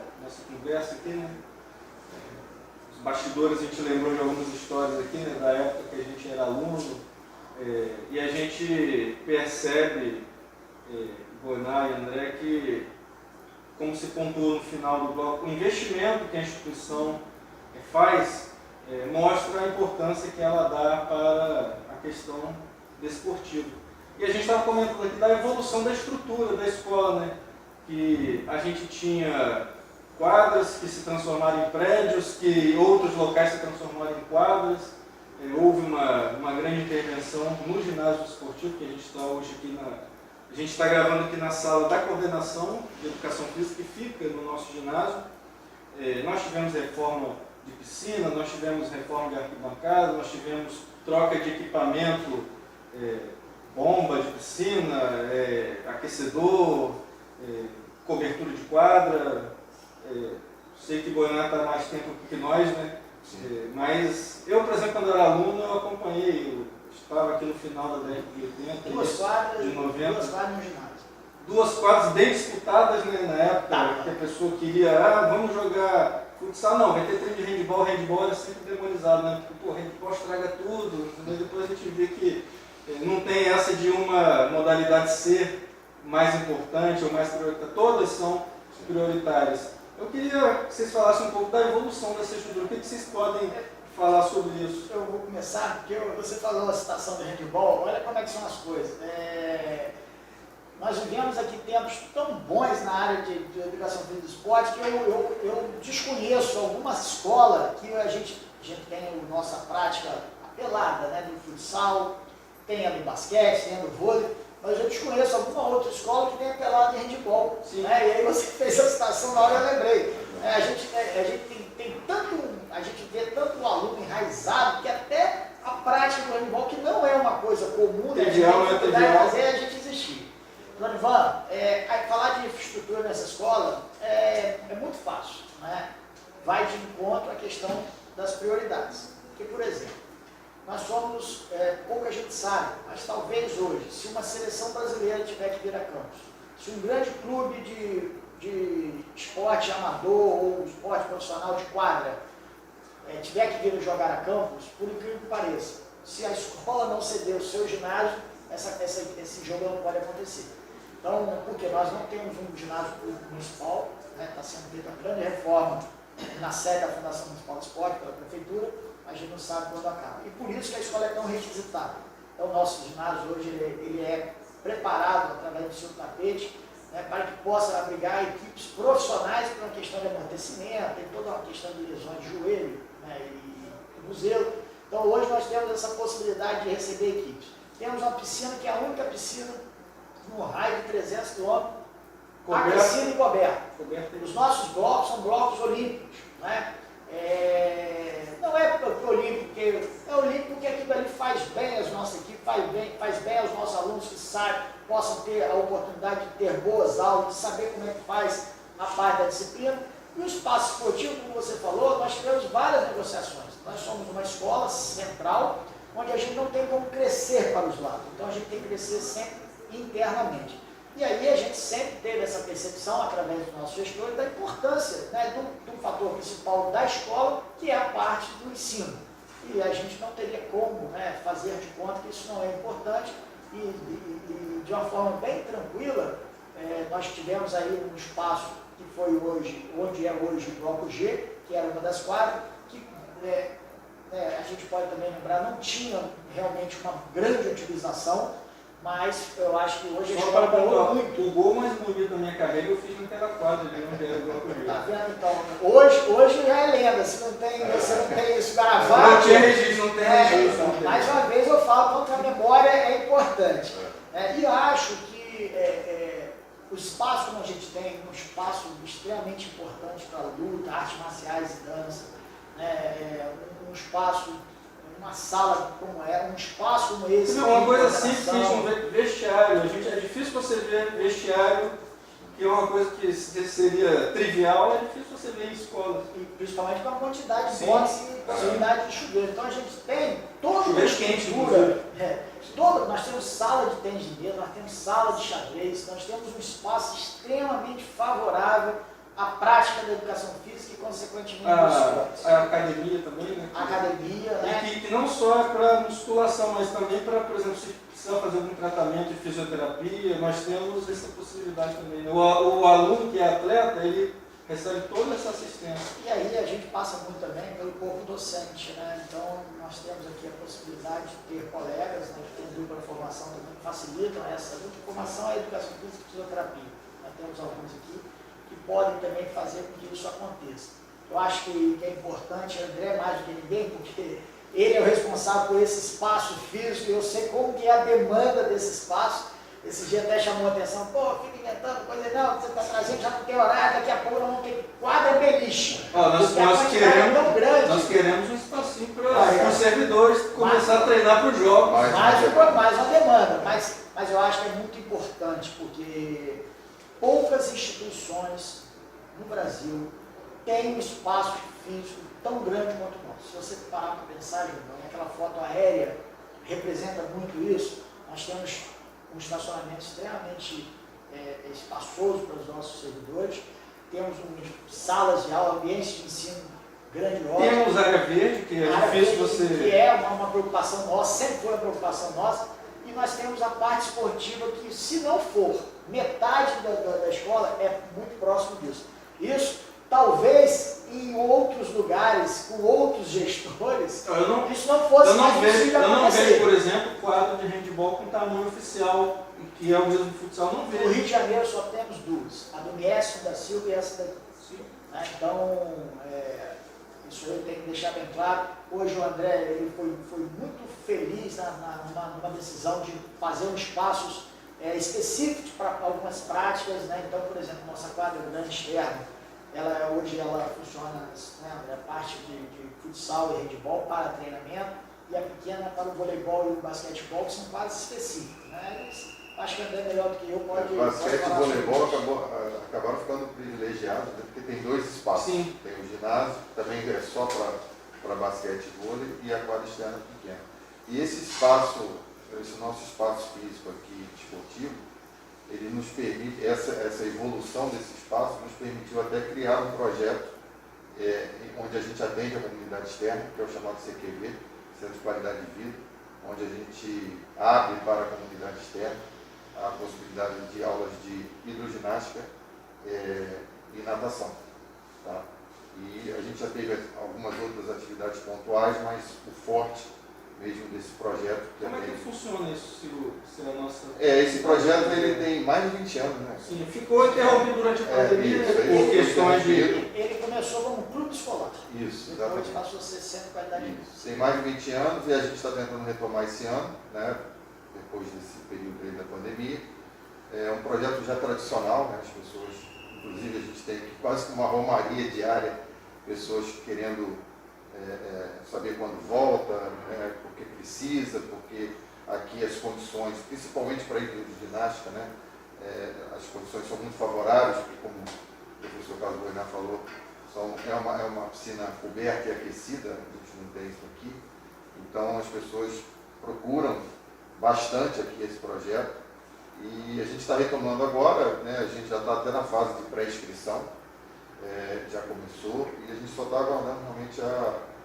conversa aqui, né? Os bastidores, a gente lembrou de algumas histórias aqui, né? Da época que a gente era aluno, e a gente percebe, Boiná e André, que, como se pontuou no final do bloco, o investimento que a instituição faz mostra a importância que ela dá para a questão desportiva. E a gente estava comentando aqui da evolução da estrutura da escola, né? Que a gente tinha quadras que se transformaram em prédios, que outros locais se transformaram em quadras. Houve uma grande intervenção no ginásio esportivo, que a gente está hoje aqui a gente está gravando aqui na sala da coordenação de educação física, que fica no nosso ginásio. Nós tivemos reforma de piscina, nós tivemos reforma de arquibancada, nós tivemos troca de equipamento, bomba de piscina, aquecedor, cobertura de quadra. Sei que Boiná está mais tempo que nós, né? Mas eu, por exemplo, quando era aluno, eu acompanhei, eu estava aqui no final da década de 80, de 90. Duas quadras no ginásio. Duas quadras bem disputadas, né, na época, que a pessoa queria, vamos jogar futsal, não, vai ter treino de handball era sempre demonizado, né? Porque, handball estraga tudo, mas depois a gente vê que não tem essa de uma modalidade ser mais importante ou mais prioritária, todas são prioritárias. Eu queria que vocês falassem um pouco da evolução dessa estrutura, o que vocês podem falar sobre isso? Eu vou começar, porque você falou a citação do handball, olha como é que são as coisas. Nós vivemos aqui tempos tão bons na área de educação física e esporte que eu desconheço alguma escola que a gente tem a nossa prática apelada, né, do futsal, tem a do basquete, tem a do vôlei, mas eu desconheço alguma outra escola que tenha apelado de handball. Né? E aí você fez a citação na hora, eu lembrei. A gente vê tanto o aluno enraizado que até a prática do handball, que não é uma coisa comum, né? A gente tem que fazer a gente existir. Donivan, falar de infraestrutura nessa escola é muito fácil. Né? Vai de encontro à questão das prioridades. Porque, por exemplo, nós somos, pouca gente sabe, mas talvez hoje, se uma seleção brasileira tiver que vir a campos, se um grande clube de esporte amador ou esporte profissional de quadra tiver que vir jogar a campos, por incrível que pareça, se a escola não ceder o seu ginásio, esse jogo não pode acontecer. Então, porque nós não temos um ginásio municipal, está sendo feita uma grande reforma na sede da Fundação Municipal de Esporte, pela Prefeitura, mas a gente não sabe quando acaba. E por isso que a escola é tão requisitada. Então, o nosso ginásio hoje ele é preparado através do seu tapete, para que possa abrigar equipes profissionais por uma questão de amortecimento, tem toda uma questão de lesões de joelho e muselo. Então, hoje nós temos essa possibilidade de receber equipes. Temos uma piscina que é a única piscina no raio de 300 km, aquecida e coberta. Os nossos blocos são blocos olímpicos. Não é olímpico, porque é olímpico porque aquilo ali faz bem às nossas equipes, faz bem aos nossos alunos que possam ter a oportunidade de ter boas aulas, de saber como é que faz a parte da disciplina. E o espaço esportivo, como você falou, nós tivemos várias negociações. Nós somos uma escola central, onde a gente não tem como crescer para os lados. Então a gente tem que crescer sempre internamente. E aí a gente sempre teve essa percepção, através dos nossos gestores, da importância do fator principal da escola, que é a parte do ensino. E a gente não teria como fazer de conta que isso não é importante. E de uma forma bem tranquila, nós tivemos aí um espaço que foi hoje, onde é hoje o Bloco G, que era uma das quadras, que a gente pode também lembrar, não tinha realmente uma grande utilização, mas eu acho que hoje a escola ganhou muito. O gol mais bonito da minha carreira eu fiz naquela quadra, onde era o Bloco G. Tá vendo? Então, hoje já é lenda, você não tem isso gravado. Não tinha registro, não tem registro. Mais uma vez eu falo que a memória é importante. E eu acho que o espaço que a gente tem, um espaço extremamente importante para luta, artes marciais e dança, um espaço, uma sala como um espaço como esse. Não, uma coisa simples, vestiário. É difícil você ver vestiário, que é uma coisa que seria trivial, é difícil você ver em escolas. E principalmente com a quantidade de boxe e possibilidade de chuveiro. Então a gente tem toda uma estrutura. Nós temos sala de tênis de mesa, nós temos sala de xadrez, nós temos um espaço extremamente favorável à prática da educação física e, consequentemente, do esporte. A academia também, né? A academia, E que não só é para musculação, mas também para, por exemplo, se precisar fazer algum tratamento de fisioterapia, nós temos essa possibilidade também. O aluno que é atleta, ele recebe toda essa assistência. E aí a gente passa muito também pelo corpo docente, Então, nós temos aqui a possibilidade de ter colegas, que tem dupla formação também, que facilitam essa dupla formação, a educação física e fisioterapia. Nós temos alguns aqui que podem também fazer com que isso aconteça. Eu acho que é importante, André mais do que ninguém, porque ele é o responsável por esse espaço físico, e eu sei como que é a demanda desse espaço. Esse dia até chamou a atenção, fica inventando coisa, não, você está trazendo, já não tem horário, daqui a pouco nós vamos ter quadra beliche. Nós queremos um espacinho para os servidores começar a treinar para os jogos. Mais uma demanda, mas eu acho que é muito importante, porque poucas instituições no Brasil têm um espaço físico tão grande quanto o nosso. Se você parar para pensar, Júnior, aquela foto aérea representa muito isso. Nós temos um estacionamento extremamente espaçoso para os nossos servidores, temos salas de aula, ambientes de ensino grandiosos. Temos área verde, que é difícil você... Que é uma preocupação nossa, sempre foi uma preocupação nossa, e nós temos a parte esportiva que, se não for metade da escola, é muito próximo disso. Isso, talvez, em outros lugares, com outros gestores, isso não fosse mais possível. Eu não vejo, por exemplo, quadro de handebol com tamanho oficial, que é o mesmo de futsal, não vejo. No Rio de Janeiro só temos duas, a do Miécio da Silva e essa daqui. Então, isso eu tenho que deixar bem claro. Hoje o André ele foi muito feliz numa decisão de fazer uns espaços específicos para algumas práticas. Então, por exemplo, nossa quadra grande externa, hoje ela funciona a parte de futsal e handebol para treinamento, e a pequena para o voleibol e o basquetebol, que são quadras específicas. Acho que André melhor do que eu pode... Basquete e voleibol acabaram ficando privilegiados, porque tem dois espaços. Sim. Tem o ginásio, que também é só para basquete e vôlei, e a quadra externa pequena. E esse espaço, esse nosso espaço físico aqui, esportivo, ele nos permite, essa evolução desse espaço nos permitiu até criar um projeto onde a gente atende a comunidade externa, que é o chamado CQV, Centro de Qualidade de Vida, onde a gente abre para a comunidade externa a possibilidade de aulas de hidroginástica e natação. Tá? E a gente já teve algumas outras atividades pontuais, mas o forte mesmo desse projeto... Como é que funciona isso, se a nossa... esse projeto ele tem mais de 20 anos, né? Sim, ficou interrompido durante a pandemia por questões de... Ele começou como um clube escolar. Isso, depois exatamente. passou a ser Centro de Qualidade de Vida. Tem mais de 20 anos e a gente está tentando retomar esse ano, né? Depois desse período aí da pandemia. É um projeto já tradicional, né? As pessoas, inclusive a gente tem quase que uma romaria diária, pessoas querendo saber quando volta, né? Porque precisa, porque aqui as condições, principalmente para a hidroginástica, né? As condições são muito favoráveis, porque como o professor Carlos Boinar falou, é uma piscina coberta e aquecida, a gente não tem isso aqui, então as pessoas procuram bastante aqui esse projeto e a gente está retomando agora, né? A gente já está até na fase de pré-inscrição, já começou e a gente só está aguardando realmente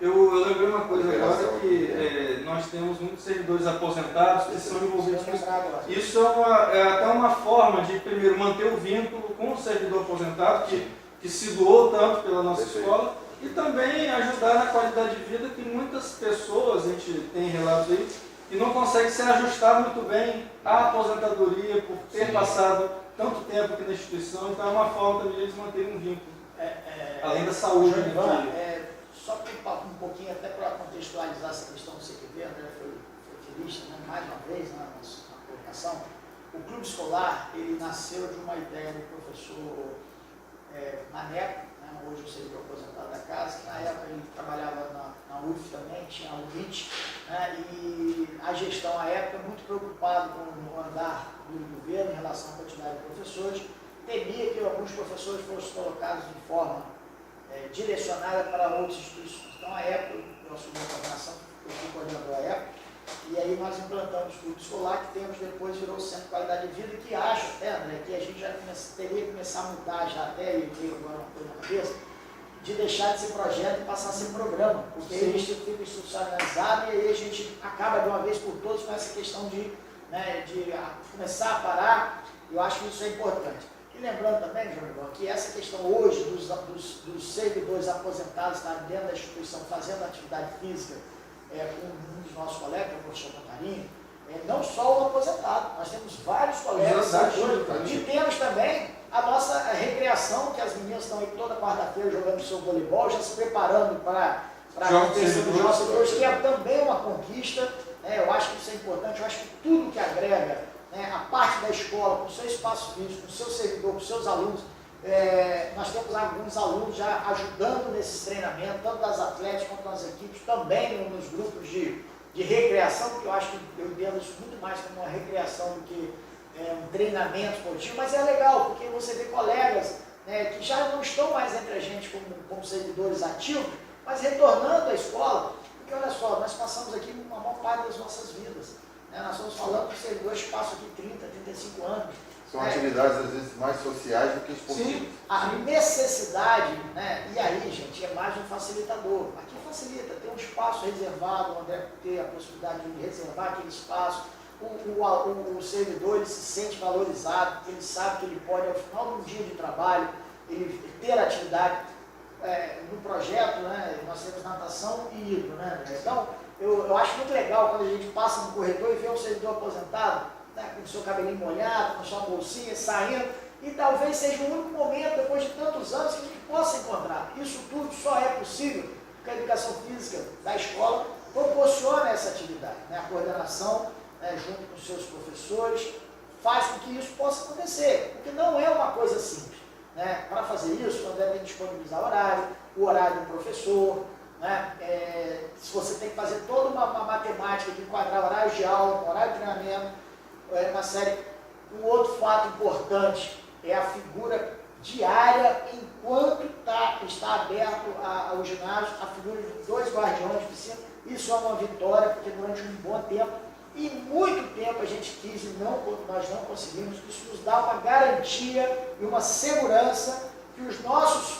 Eu lembrei uma coisa agora que nós temos muitos servidores aposentados que são envolvidos com isso. Isso é até uma forma de, primeiro, manter o vínculo com o servidor aposentado, que se doou tanto pela nossa escola, e também ajudar na qualidade de vida que muitas pessoas, a gente tem relatos aí, que não conseguem se ajustar muito bem à aposentadoria por ter passado tanto tempo aqui na instituição, então é uma forma também de eles manterem um vínculo. Além da saúde. Só um pouquinho, até para contextualizar essa questão do CQV, André foi feliz, né, mais uma vez na colocação. O clube escolar, ele nasceu de uma ideia do professor Maneco, né, hoje o servidor aposentado da casa, que na época ele trabalhava na UF também, tinha o UNIT, né, e a gestão à época, muito preocupado com o andar do governo em relação à quantidade de professores, temia que alguns professores fossem colocados de forma direcionada para outras instituições. Então, à época, eu assumi a coordenação, eu fui coordenador à época, e aí nós implantamos o clube escolar, que tempos depois virou o Centro de Qualidade de Vida, que acho até, André, que a gente já teria que começar a mudar já até, e veio agora uma coisa na cabeça, de deixar de ser projeto e passar a ser programa, porque aí a gente fica institucionalizado e aí a gente acaba de uma vez por todas com essa questão de começar a parar. Eu acho que isso é importante. E lembrando também, João, que essa questão hoje dos servidores aposentados estarem dentro da instituição fazendo atividade física com um dos nossos colegas, o professor Cantarinho, não só o aposentado, nós temos vários colegas servidores e temos também a nossa recreação, que as meninas estão aí toda quarta-feira jogando seu voleibol, já se preparando para a competição dos nossos servidores, que é também uma conquista. Eu acho que isso é importante, eu acho que tudo que agrega a parte da escola, com o seu espaço físico, com o seu servidor, com os seus alunos, nós temos alguns alunos já ajudando nesse treinamento, tanto das atletas quanto das equipes, também nos grupos de recreação, porque eu acho que eu entendo isso muito mais como uma recreação do que um treinamento esportivo, mas é legal, porque você vê colegas que já não estão mais entre a gente como servidores ativos, mas retornando à escola, porque olha só, nós passamos aqui uma maior parte das nossas vidas. Nós estamos falando de servidores que passam aqui 30, 35 anos. São atividades, às vezes, mais sociais do que esportivas. Sim, a necessidade, e aí, gente, é mais um facilitador. Aqui facilita, tem um espaço reservado, onde ter a possibilidade de reservar aquele espaço. O servidor ele se sente valorizado, porque ele sabe que ele pode, ao final de um dia de trabalho, ele ter atividade. No projeto, nós temos natação e hidro. Então, eu acho muito legal quando a gente passa no corredor e vê um servidor aposentado, com o seu cabelinho molhado, com a sua bolsinha, saindo, e talvez seja o único momento, depois de tantos anos, que a gente possa encontrar. Isso tudo só é possível porque a educação física da escola proporciona essa atividade. A coordenação, junto com os seus professores, faz com que isso possa acontecer, porque não é uma coisa simples. Para fazer isso, nós devemos disponibilizar o horário do professor, se você tem que fazer toda uma matemática de enquadrar horários de aula, horário de treinamento, uma série. Um outro fato importante é a figura diária, enquanto está aberto ao ginásio, a figura de 2 guardiões de piscina Isso é uma vitória, porque durante um bom tempo, e muito tempo a gente quis e nós não conseguimos. Isso nos dá uma garantia e uma segurança que os nossos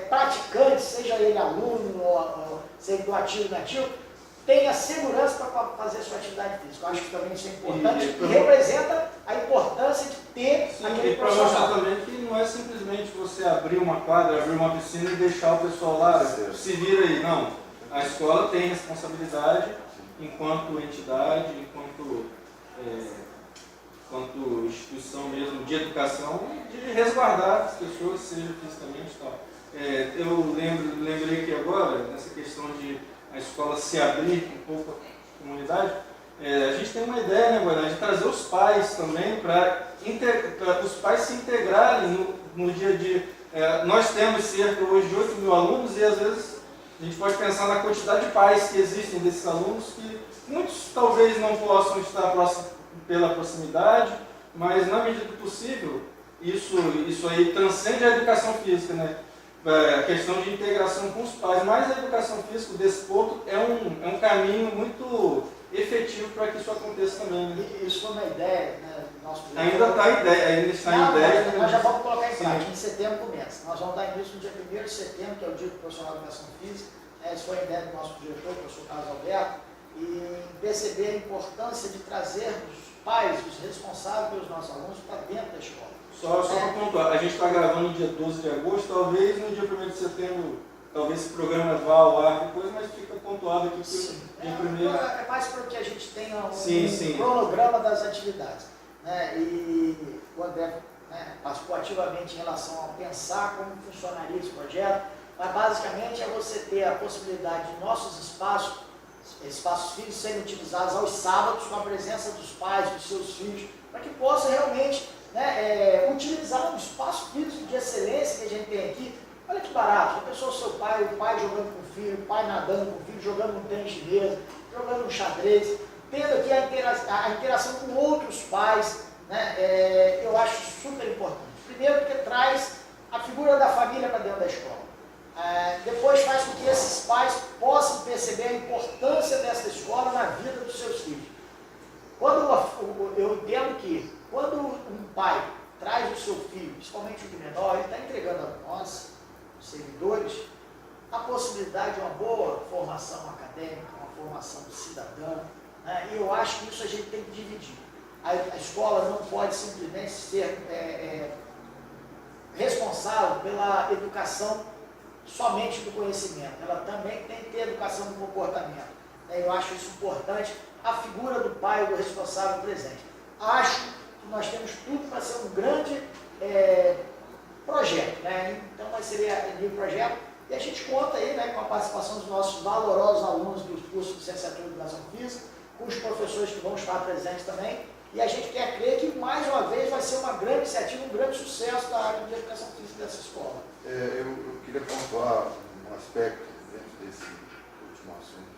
praticantes, seja ele aluno, ou seja do ativo e inativo, tenha segurança para fazer sua atividade física. Eu acho que também isso é importante e representa a importância de ter aquele profissional. E para mostrar profissional. também que não é simplesmente você abrir uma quadra, abrir uma piscina e deixar o pessoal lá, se vira aí. Não. A escola tem responsabilidade enquanto entidade, enquanto instituição mesmo de educação, de resguardar as pessoas, seja fisicamente e tal. Eu lembrei aqui agora, nessa questão de a escola se abrir um pouco à comunidade, a gente tem uma ideia, né, Guarani, de trazer os pais também, para os pais se integrarem no dia a dia. Nós temos cerca hoje de 8 mil alunos e às vezes a gente pode pensar na quantidade de pais que existem desses alunos, que muitos talvez não possam estar pela proximidade, mas na medida do possível, isso aí transcende a educação física, né? A questão de integração com os pais, mas a educação física, o desporto, é um caminho muito efetivo para que isso aconteça também. Né? Isso foi uma ideia, né, do nosso projeto. Ainda está em ideia. Nós já vamos colocar em prática, em setembro começa. Nós vamos dar início no dia 1º de setembro, que é o dia do profissional de educação física. Essa foi a ideia do nosso diretor, o professor Carlos Alberto, e perceber a importância de trazer os pais, os responsáveis pelos nossos alunos para dentro da escola. Só para pontuar, a gente está gravando no dia 12 de agosto, talvez no dia 1º de setembro, talvez esse programa vá ao ar depois, mas fica pontuado aqui que dia 1º. É mais para que a gente tenha um cronograma das atividades. Né? E o André, né, participou ativamente em relação a pensar como funcionaria esse projeto, mas basicamente é você ter a possibilidade de nossos espaços físicos serem utilizados aos sábados com a presença dos pais, dos seus filhos, para que possa realmente, né, utilizar um espaço físico de excelência que a gente tem aqui. Olha que barato, a pessoa, seu pai, o pai jogando com o filho, o pai nadando com o filho, jogando um tênis de mesa, jogando um xadrez, tendo aqui a interação com outros pais, né, eu acho super importante. Primeiro porque traz a figura da família para dentro da escola. Depois faz com que esses pais possam perceber a importância dessa escola na vida dos seus filhos. Eu entendo que quando um pai traz o seu filho, principalmente o de menor, ele está entregando a nós, os servidores, a possibilidade de uma boa formação acadêmica, uma formação cidadã, né? E eu acho que isso a gente tem que dividir. A escola não pode simplesmente ser responsável pela educação somente do conhecimento, ela também tem que ter educação do comportamento. Eu acho isso importante, a figura do pai ou do responsável presente. Acho que nós temos tudo para ser um grande projeto, né? Então vai ser ali um projeto, e a gente conta aí, né, com a participação dos nossos valorosos alunos do curso de Licenciatura em Educação Física, com os professores que vão estar presentes também, e a gente quer crer que mais uma vez vai ser uma grande iniciativa, um grande sucesso da área de Educação Física dessa escola. Eu queria pontuar um aspecto dentro desse último assunto.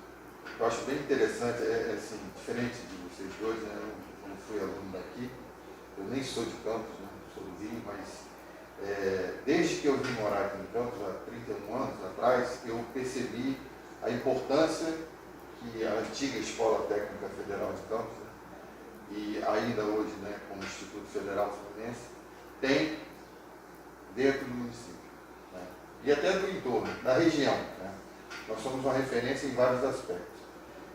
Eu acho bem interessante, assim, diferente de vocês dois, né? Eu não fui aluno daqui, eu nem sou de Campos, né? Sou do Rio, mas desde que eu vim morar aqui em Campos, há 31 anos atrás, eu percebi a importância que a antiga Escola Técnica Federal de Campos, né? E ainda hoje, né, como Instituto Federal Fluminense, tem dentro do município. E até do entorno, da região. Né? Nós somos uma referência em vários aspectos.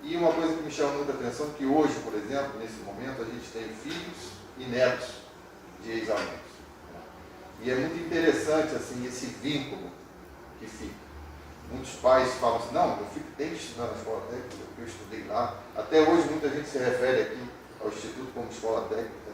E uma coisa que me chama muita atenção é que hoje, por exemplo, nesse momento, a gente tem filhos e netos de ex-alunos. Né? E é muito interessante assim, esse vínculo que fica. Muitos pais falam assim, não, meu filho tem que estudar na escola técnica, porque eu estudei lá. Até hoje muita gente se refere aqui ao Instituto como escola técnica.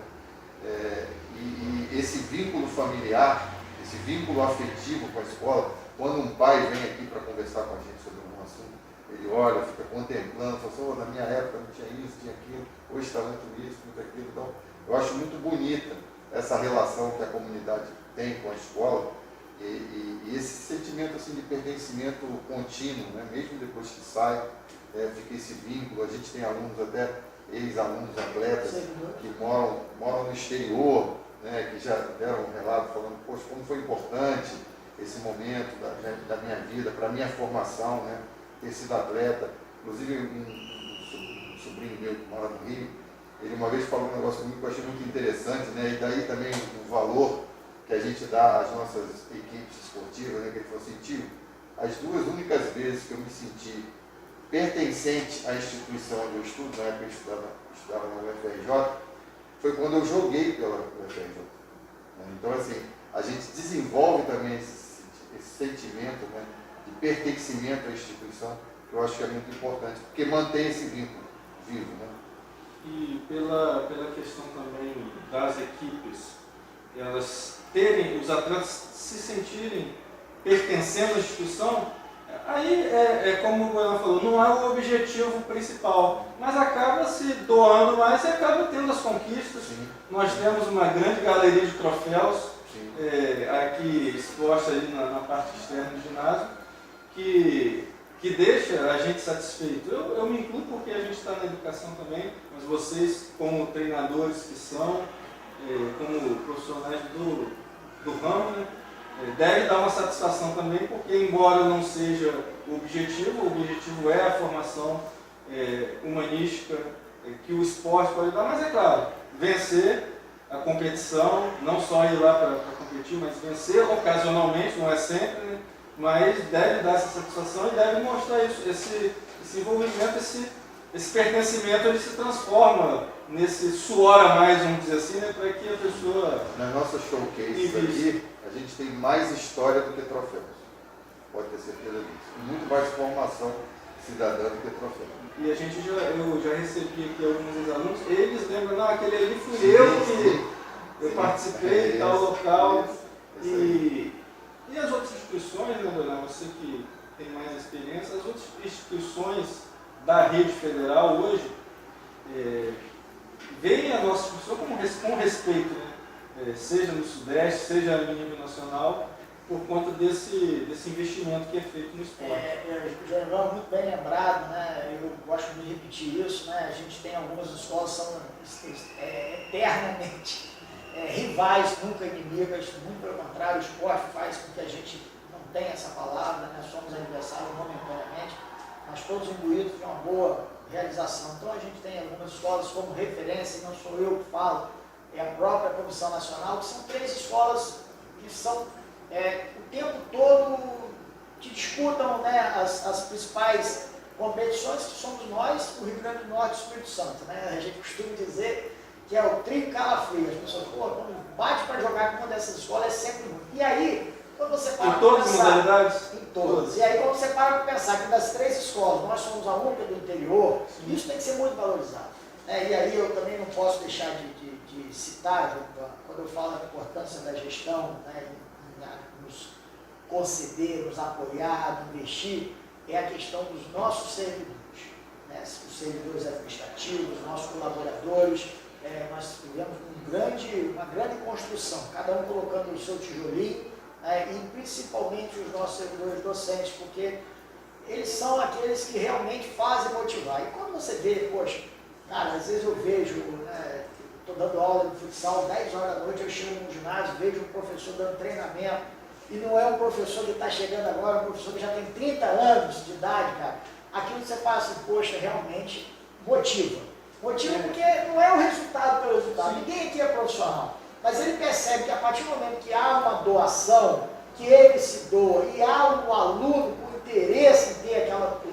E esse vínculo familiar, esse vínculo afetivo com a escola, quando um pai vem aqui para conversar com a gente sobre um assunto, ele olha, fica contemplando, fala assim, oh, na minha época não tinha isso, tinha aquilo, hoje está muito isso, muito aquilo. Então, eu acho muito bonita essa relação que a comunidade tem com a escola e esse sentimento assim, de pertencimento contínuo, né? Mesmo depois que sai, fica esse vínculo. A gente tem alunos, até ex-alunos, atletas, que moram no exterior, né, que já deram um relato falando, poxa, como foi importante esse momento da minha vida, para a minha formação, né, ter sido atleta. Inclusive, um sobrinho meu que mora no Rio, ele uma vez falou um negócio comigo que eu achei muito interessante, né? E daí também o valor que a gente dá às nossas equipes esportivas, né? Que ele falou assim, tio, as 2 únicas vezes que eu me senti pertencente à instituição onde eu estudo, na época eu estudava na UFRJ, foi quando eu joguei pela UFRJ. Então, assim, a gente desenvolve também esse sentimento, né, de pertencimento à instituição, que eu acho que é muito importante, porque mantém esse vínculo vivo. Né? E pela questão também das equipes, elas terem, os atletas se sentirem pertencendo à instituição, aí é como o Goiânia falou, não é o objetivo principal, mas acaba se doando mais e acaba tendo as conquistas. Sim. Nós temos uma grande galeria de troféus, Sim. aqui exposta ali na parte externa do ginásio, que deixa a gente satisfeito. Eu me incluo porque a gente está na educação também, mas vocês, como treinadores que são, como profissionais do ramo, né, deve dar uma satisfação também, porque embora não seja o objetivo é a formação humanística que o esporte pode dar, mas é claro, vencer a competição, não só ir lá para competir, mas vencer ocasionalmente, não é sempre, né? Mas deve dar essa satisfação e deve mostrar isso, esse envolvimento, esse pertencimento, ele se transforma nesse suor a mais, vamos dizer assim, né, para que a pessoa... Na nossa showcase aqui, a gente tem mais história do que troféus. Pode ter certeza disso. Muito mais formação cidadã do que troféu. E eu já recebi aqui alguns ex-alunos, eles lembram, não, aquele ali fui eu que eu participei em tal local. E as outras instituições, né, Dona, você que tem mais experiência, as outras instituições da rede federal hoje veem a nossa instituição com respeito, né? Seja no Sudeste, seja no nível nacional, por conta desse investimento que é feito no esporte. Jornal, muito bem lembrado, né? Eu gosto de repetir isso, né? A gente tem algumas escolas que são eternamente rivais, nunca inimigas, muito pelo contrário, o esporte faz com que a gente não tenha essa palavra, né? Somos adversários momentaneamente, mas todos imbuídos de uma boa realização. Então a gente tem algumas escolas como referência, não sou eu que falo, é a própria Comissão Nacional, que são 3 escolas que são o tempo todo que disputam, né, as principais competições, que somos nós, o Rio Grande do Norte e o Espírito Santo. Né? A gente costuma dizer que é o trio calafrio. As pessoas, quando bate para jogar com uma dessas escolas é sempre ruim. E aí, quando você para em todas as pensar, modalidades? Em todas. E aí, quando você para para pensar que das 3 escolas, nós somos a única do interior, sim, isso tem que ser muito valorizado. E aí eu também não posso deixar de citar, quando eu falo da importância da gestão, né, nos conceder, nos apoiar, investir, é a questão dos nossos servidores, né? Os servidores administrativos, os nossos colaboradores. Nós tivemos uma grande construção, cada um colocando o seu tijolinho, e principalmente os nossos servidores docentes, porque eles são aqueles que realmente fazem motivar. E quando você vê, poxa, cara, às vezes eu vejo, estou dando aula de futsal, 10 horas da noite eu chego no ginásio, vejo um professor dando treinamento, e não é um professor que está chegando agora, um professor que já tem 30 anos de idade, cara. Aquilo você passa, poxa, realmente motiva. Motiva porque não é o resultado pelo resultado, ninguém aqui é profissional, mas ele percebe que a partir do momento que há uma doação, que ele se doa, e há um aluno com interesse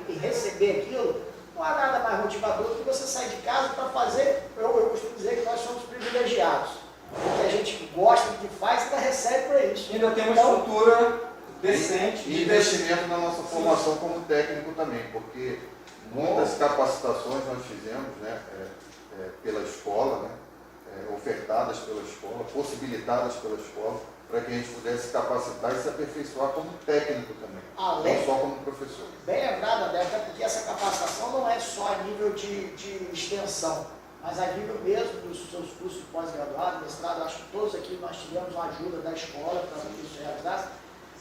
em receber aquilo, não há nada mais motivador do que você sair de casa para fazer. Eu costumo dizer que nós somos privilegiados, porque a gente gosta do que faz e ainda recebe para isso. Ainda tem uma estrutura decente. E investimento na nossa formação como técnico também, porque muitas capacitações nós fizemos, né, pela escola, né, ofertadas pela escola, possibilitadas pela escola, para que a gente pudesse capacitar e se aperfeiçoar como técnico também, não só como professor. Bem lembrado, Adélio, porque essa capacitação não é só a nível de extensão, mas a nível mesmo dos seus cursos de pós-graduado, mestrado. Acho que todos aqui nós tivemos uma ajuda da escola para que isso realizasse.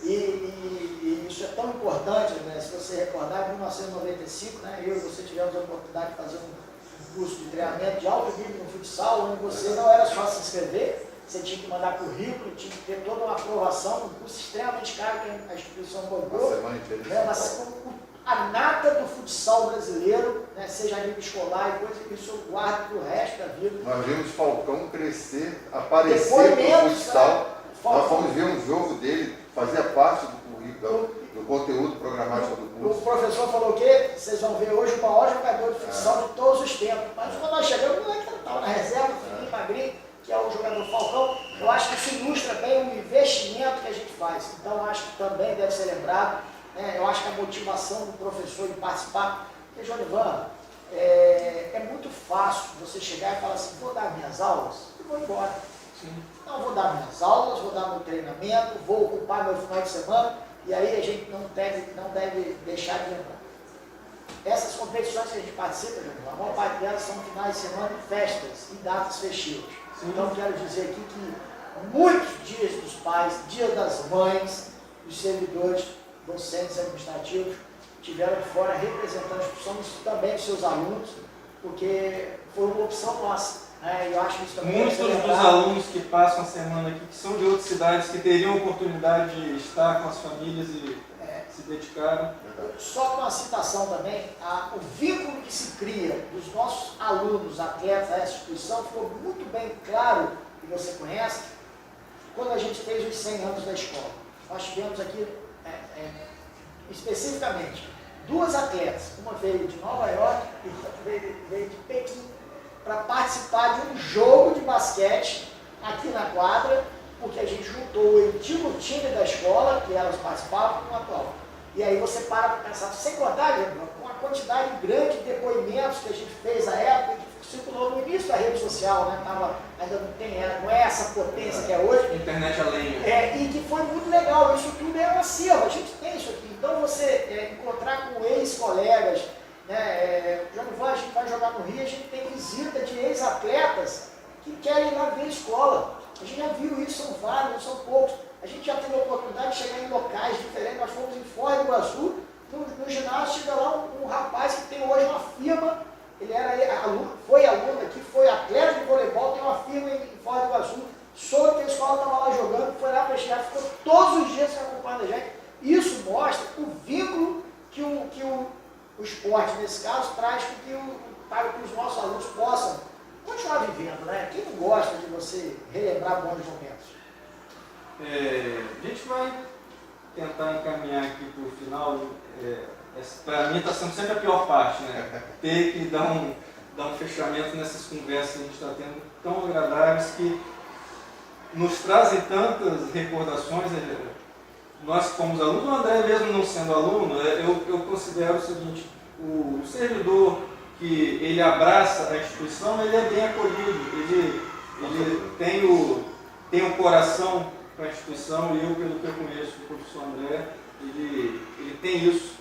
E isso é tão importante, né? Se você recordar, em 1995, né, eu e você tivemos a oportunidade de fazer um curso de treinamento de alto nível no futsal, onde você não era só se inscrever, você tinha que mandar currículo, tinha que ter toda uma aprovação, um curso extremamente caro que a instituição bancou. a nata do futsal brasileiro, né, seja a nível escolar e coisa que isso eu guardo pro resto da vida. Nós vimos Falcão crescer, aparecer no Depoimentos, futsal. Nós Falcão. fomos ver um jogo dele, fazia parte do currículo, do conteúdo programático do O curso. professor falou que vocês vão ver hoje o maior jogador de futsal de todos os tempos. Mas quando nós chegamos, o moleque estava na reserva, fininho, magrinho, que é o jogador Falcão. Eu acho que isso ilustra bem o investimento que a gente faz. Então, eu acho que também deve ser lembrado. Né? Eu acho que a motivação do professor em participar. Porque, Jonivan, é muito fácil você chegar e falar assim, vou dar minhas aulas e vou embora. Sim. Não, vou dar minhas aulas, vou dar meu treinamento, vou ocupar meu final de semana, e aí a gente não deve deixar de lembrar. Essas competições que a gente participa, a maior parte delas são finais de semana e festas e datas festivas. Sim. Então quero dizer aqui que muitos dias dos pais, dia das mães, os servidores docentes e administrativos tiveram fora representando a instituição, isso também os seus alunos, porque foi uma opção nossa. Eu acho que isso também Muitos dos alunos que passam a semana aqui, que são de outras cidades, que teriam oportunidade de estar com as famílias e se dedicaram. Só com uma citação também, o vínculo que se cria dos nossos alunos, atletas a essa instituição, ficou muito bem claro, e você conhece, quando a gente fez os 100 anos da escola. Nós tivemos aqui, especificamente, 2 atletas, uma veio de Nova York e outra veio de Pequim, para participar de um jogo de basquete aqui na quadra, porque a gente juntou o antigo time da escola, que elas participavam, com o atual. E aí você para pensar, sem contar, com a quantidade grande de depoimentos que a gente fez à época, que circulou no início da rede social, né? Ainda não é essa potência que é hoje. Internet além. E que foi muito legal, isso tudo é uma sirva, a gente tem isso aqui. Então você encontrar com ex-colegas, né, Jonivan, a gente vai jogar no Rio, a gente tem visita de ex-atletas que querem ir lá ver a escola. A gente já viu isso, são vários, não são poucos. A gente já teve a oportunidade de chegar em locais diferentes. Nós fomos em Foz do Iguaçu, no ginásio, chega lá um rapaz que tem hoje uma firma, ele foi aluno aqui, foi atleta de voleibol, tem uma firma em Foz do Iguaçu, soube que a escola estava lá jogando, foi lá prestigiar, ficou todos os dias acompanhando a gente. Isso mostra o vínculo que o esporte, nesse caso, traz para que os nossos alunos possam continuar vivendo, né? Quem não gosta de você relembrar bons momentos? A gente vai tentar encaminhar aqui para o final. Para mim está sendo sempre a pior parte, né? Ter que dar um fechamento nessas conversas que a gente está tendo tão agradáveis, que nos trazem tantas recordações. Nós que fomos alunos, o André mesmo não sendo aluno, eu considero o seguinte: o servidor que ele abraça a instituição, ele é bem acolhido, ele tem o coração para a instituição, e eu, pelo que eu conheço do professor André, ele tem isso,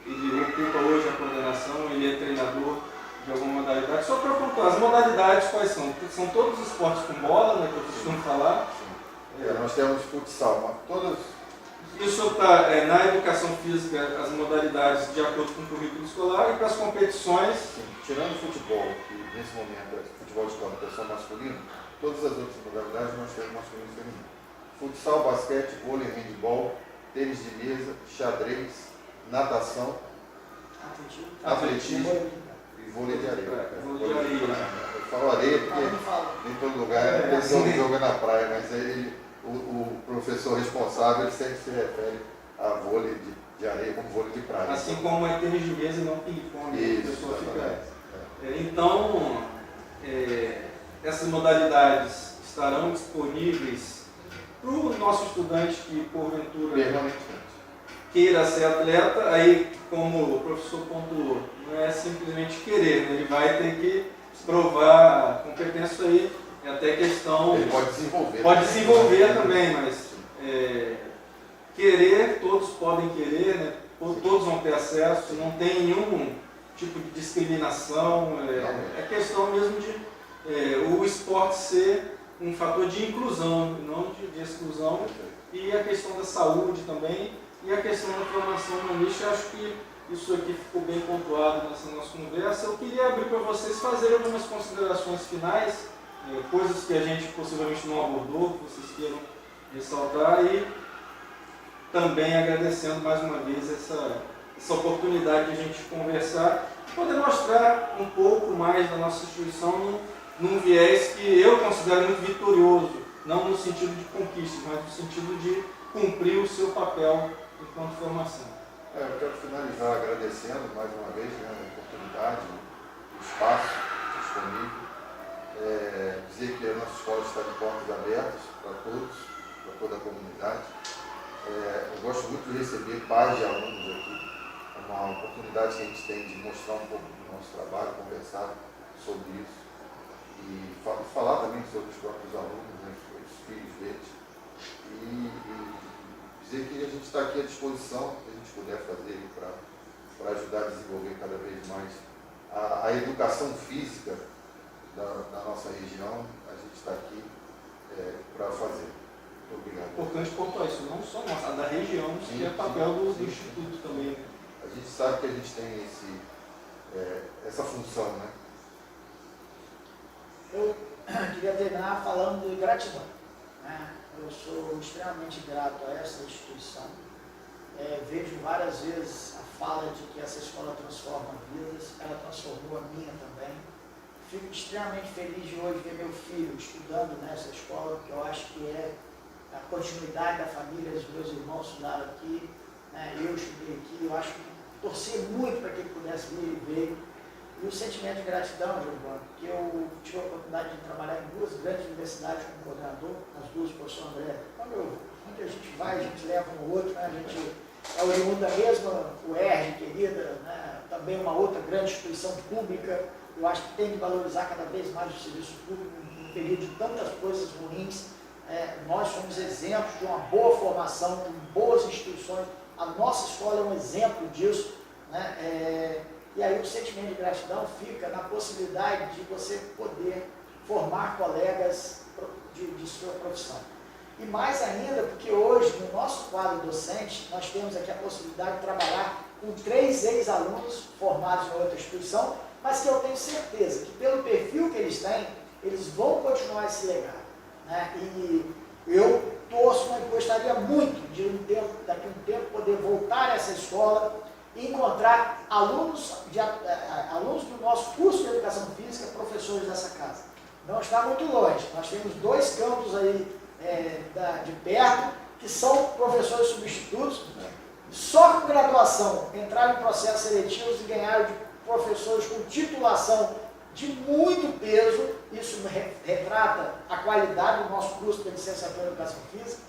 ele ocupa hoje a coordenação, ele é treinador de alguma modalidade. Só para pontuar, as modalidades quais são? São todos os esportes com bola, né, que eu costumo falar. Nós temos futsal, mas todas... Isso está na educação física, as modalidades de acordo com o currículo escolar, e para as competições. Sim, tirando o futebol, que nesse momento é futebol de escola, que é só masculino, todas as outras modalidades nós temos masculino e feminino. Futsal, basquete, vôlei, handebol, tênis de mesa, xadrez, natação, atletismo e vôlei de areia. Vôlei de areia. Eu falo areia porque em todo lugar a pessoa joga na praia, mas o professor responsável sempre se refere a vôlei de areia como vôlei de praia. Assim como é tênis de mesa e não ping-pong, a pessoa fica... Então, essas modalidades estarão disponíveis para o nosso estudante que, porventura, queira ser atleta. Aí, como o professor pontuou, não é simplesmente querer, né? Ele vai ter que provar a competência aí, é até questão... Ele pode desenvolver. Pode desenvolver também, mas querer, todos podem querer, né? Todos vão ter acesso, não tem nenhum tipo de discriminação, é questão mesmo de o esporte ser um fator de inclusão, não de exclusão, e a questão da saúde também, e a questão da formação humanista. Acho que isso aqui ficou bem pontuado nessa nossa conversa. Eu queria abrir para vocês fazerem algumas considerações finais, coisas que a gente possivelmente não abordou, que vocês queiram ressaltar, e também agradecendo mais uma vez essa oportunidade de a gente conversar, poder mostrar um pouco mais da nossa instituição num viés que eu considero muito vitorioso, não no sentido de conquista, mas no sentido de cumprir o seu papel enquanto formação. Eu quero finalizar agradecendo mais uma vez, né, a oportunidade, o espaço disponível. Dizer que a nossa escola está de portas abertas para todos, para toda a comunidade. Eu gosto muito de receber pais de alunos aqui. É uma oportunidade que a gente tem de mostrar um pouco do nosso trabalho, conversar sobre isso e falar também sobre os próprios alunos, né, sobre os filhos deles. E dizer que a gente está aqui à disposição, que a gente puder fazer para ajudar a desenvolver cada vez mais a educação física da nossa região. A gente está aqui para fazer. Muito obrigado. É importante pontuar isso, não só nossa, da região, que é papel do Instituto também. A gente sabe que a gente tem essa função, né? Eu queria terminar falando de gratidão, né? Eu sou extremamente grato a essa instituição. Vejo várias vezes a fala de que essa escola transforma vidas, ela transformou a minha também. Fico extremamente feliz de hoje ver meu filho estudando nessa escola, porque eu acho que é a continuidade da família. Os meus irmãos estudaram aqui, né? Eu estudei aqui, eu acho que torci muito para que ele pudesse vir e veio. E o sentimento de gratidão, Giovanni, que eu tive a oportunidade de trabalhar em duas grandes universidades como coordenador, as duas, o professor André. Onde a gente vai, a gente leva um ao outro, né? A gente é oriundo da mesma UERJ, querida, né? Também uma outra grande instituição pública. Eu acho que tem que valorizar cada vez mais o serviço público em um período de tantas coisas ruins. Nós somos exemplos de uma boa formação, com boas instituições. A nossa escola é um exemplo disso, né? E aí o sentimento de gratidão fica na possibilidade de você poder formar colegas de sua profissão. E mais ainda, porque hoje, no nosso quadro docente, nós temos aqui a possibilidade de trabalhar com 3 ex-alunos formados em outra instituição, mas que eu tenho certeza que pelo perfil que eles têm, eles vão continuar esse legado, né? E eu torço, mas gostaria muito de daqui a um tempo poder voltar a essa escola e encontrar alunos do nosso curso de Educação Física, professores dessa casa. Não está muito longe, nós temos 2 campos aí de perto, que são professores substitutos, só com graduação, entraram em processos seletivos e ganharam de professores com titulação de muito peso. Isso retrata a qualidade do nosso curso de licenciatura em Educação Física.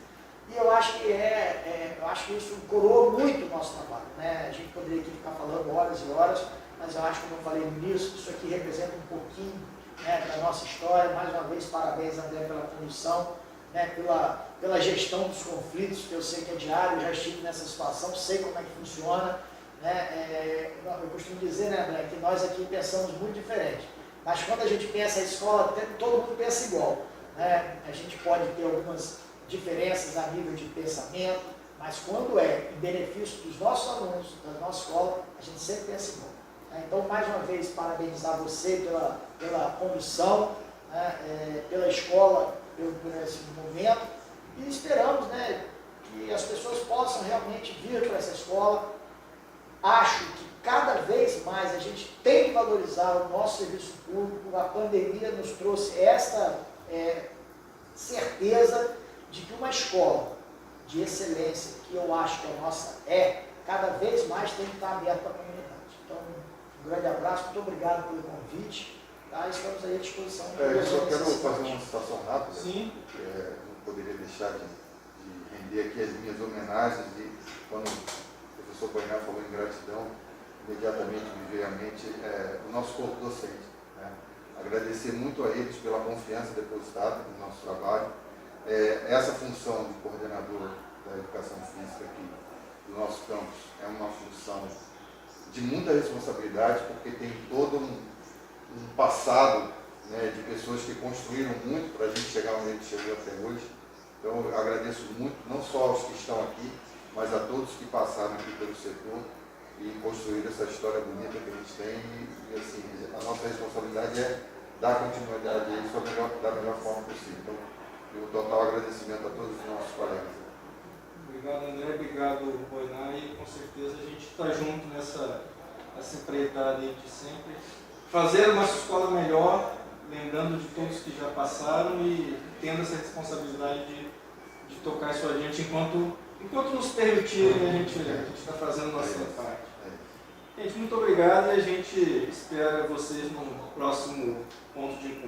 E eu acho que isso coroou muito o nosso trabalho, né? A gente poderia aqui ficar falando horas e horas, mas eu acho que, como eu falei no início, isso aqui representa um pouquinho, né, da nossa história. Mais uma vez, parabéns, André, pela condução, né, pela gestão dos conflitos, que eu sei que é diário, eu já estive nessa situação, sei como é que funciona, né? Eu costumo dizer, né, André, que nós aqui pensamos muito diferente, mas quando a gente pensa a escola, todo mundo pensa igual, né? A gente pode ter algumas diferenças a nível de pensamento, mas quando é em benefício dos nossos alunos, da nossa escola, a gente sempre pensa igual. Então, mais uma vez, parabenizar você pela condução, né, pela escola, por esse momento, e esperamos, né, que as pessoas possam realmente vir para essa escola. Acho que cada vez mais a gente tem que valorizar o nosso serviço público. A pandemia nos trouxe esta certeza de que uma escola de excelência, que eu acho que a nossa cada vez mais tem que estar aberta para a comunidade. Então, um grande abraço, muito obrigado pelo convite, tá? Estamos aí à disposição. Eu só quero fazer uma citação rápida. Sim. Não poderia deixar de render aqui as minhas homenagens, e quando o professor Boinar falou em gratidão, imediatamente me veio à mente o nosso corpo docente, né? Agradecer muito a eles pela confiança depositada no nosso trabalho. Essa função de coordenador da educação física aqui do nosso campus é uma função de muita responsabilidade, porque tem todo um passado, né, de pessoas que construíram muito para a gente chegar onde a gente chegou até hoje. Então eu agradeço muito, não só aos que estão aqui, mas a todos que passaram aqui pelo setor e construíram essa história bonita que a gente tem. E assim, a nossa responsabilidade é dar continuidade a isso da melhor forma possível. Então, e um total agradecimento a todos os nossos colegas. Obrigado, André. Obrigado, Boiná. E com certeza a gente está junto nessa empreitada aí de sempre. Fazer a nossa escola melhor, lembrando de todos que já passaram e tendo essa responsabilidade de tocar isso adiante enquanto nos permitirem, a gente está fazendo a nossa parte. Gente, muito obrigado e a gente espera vocês no próximo ponto de encontro.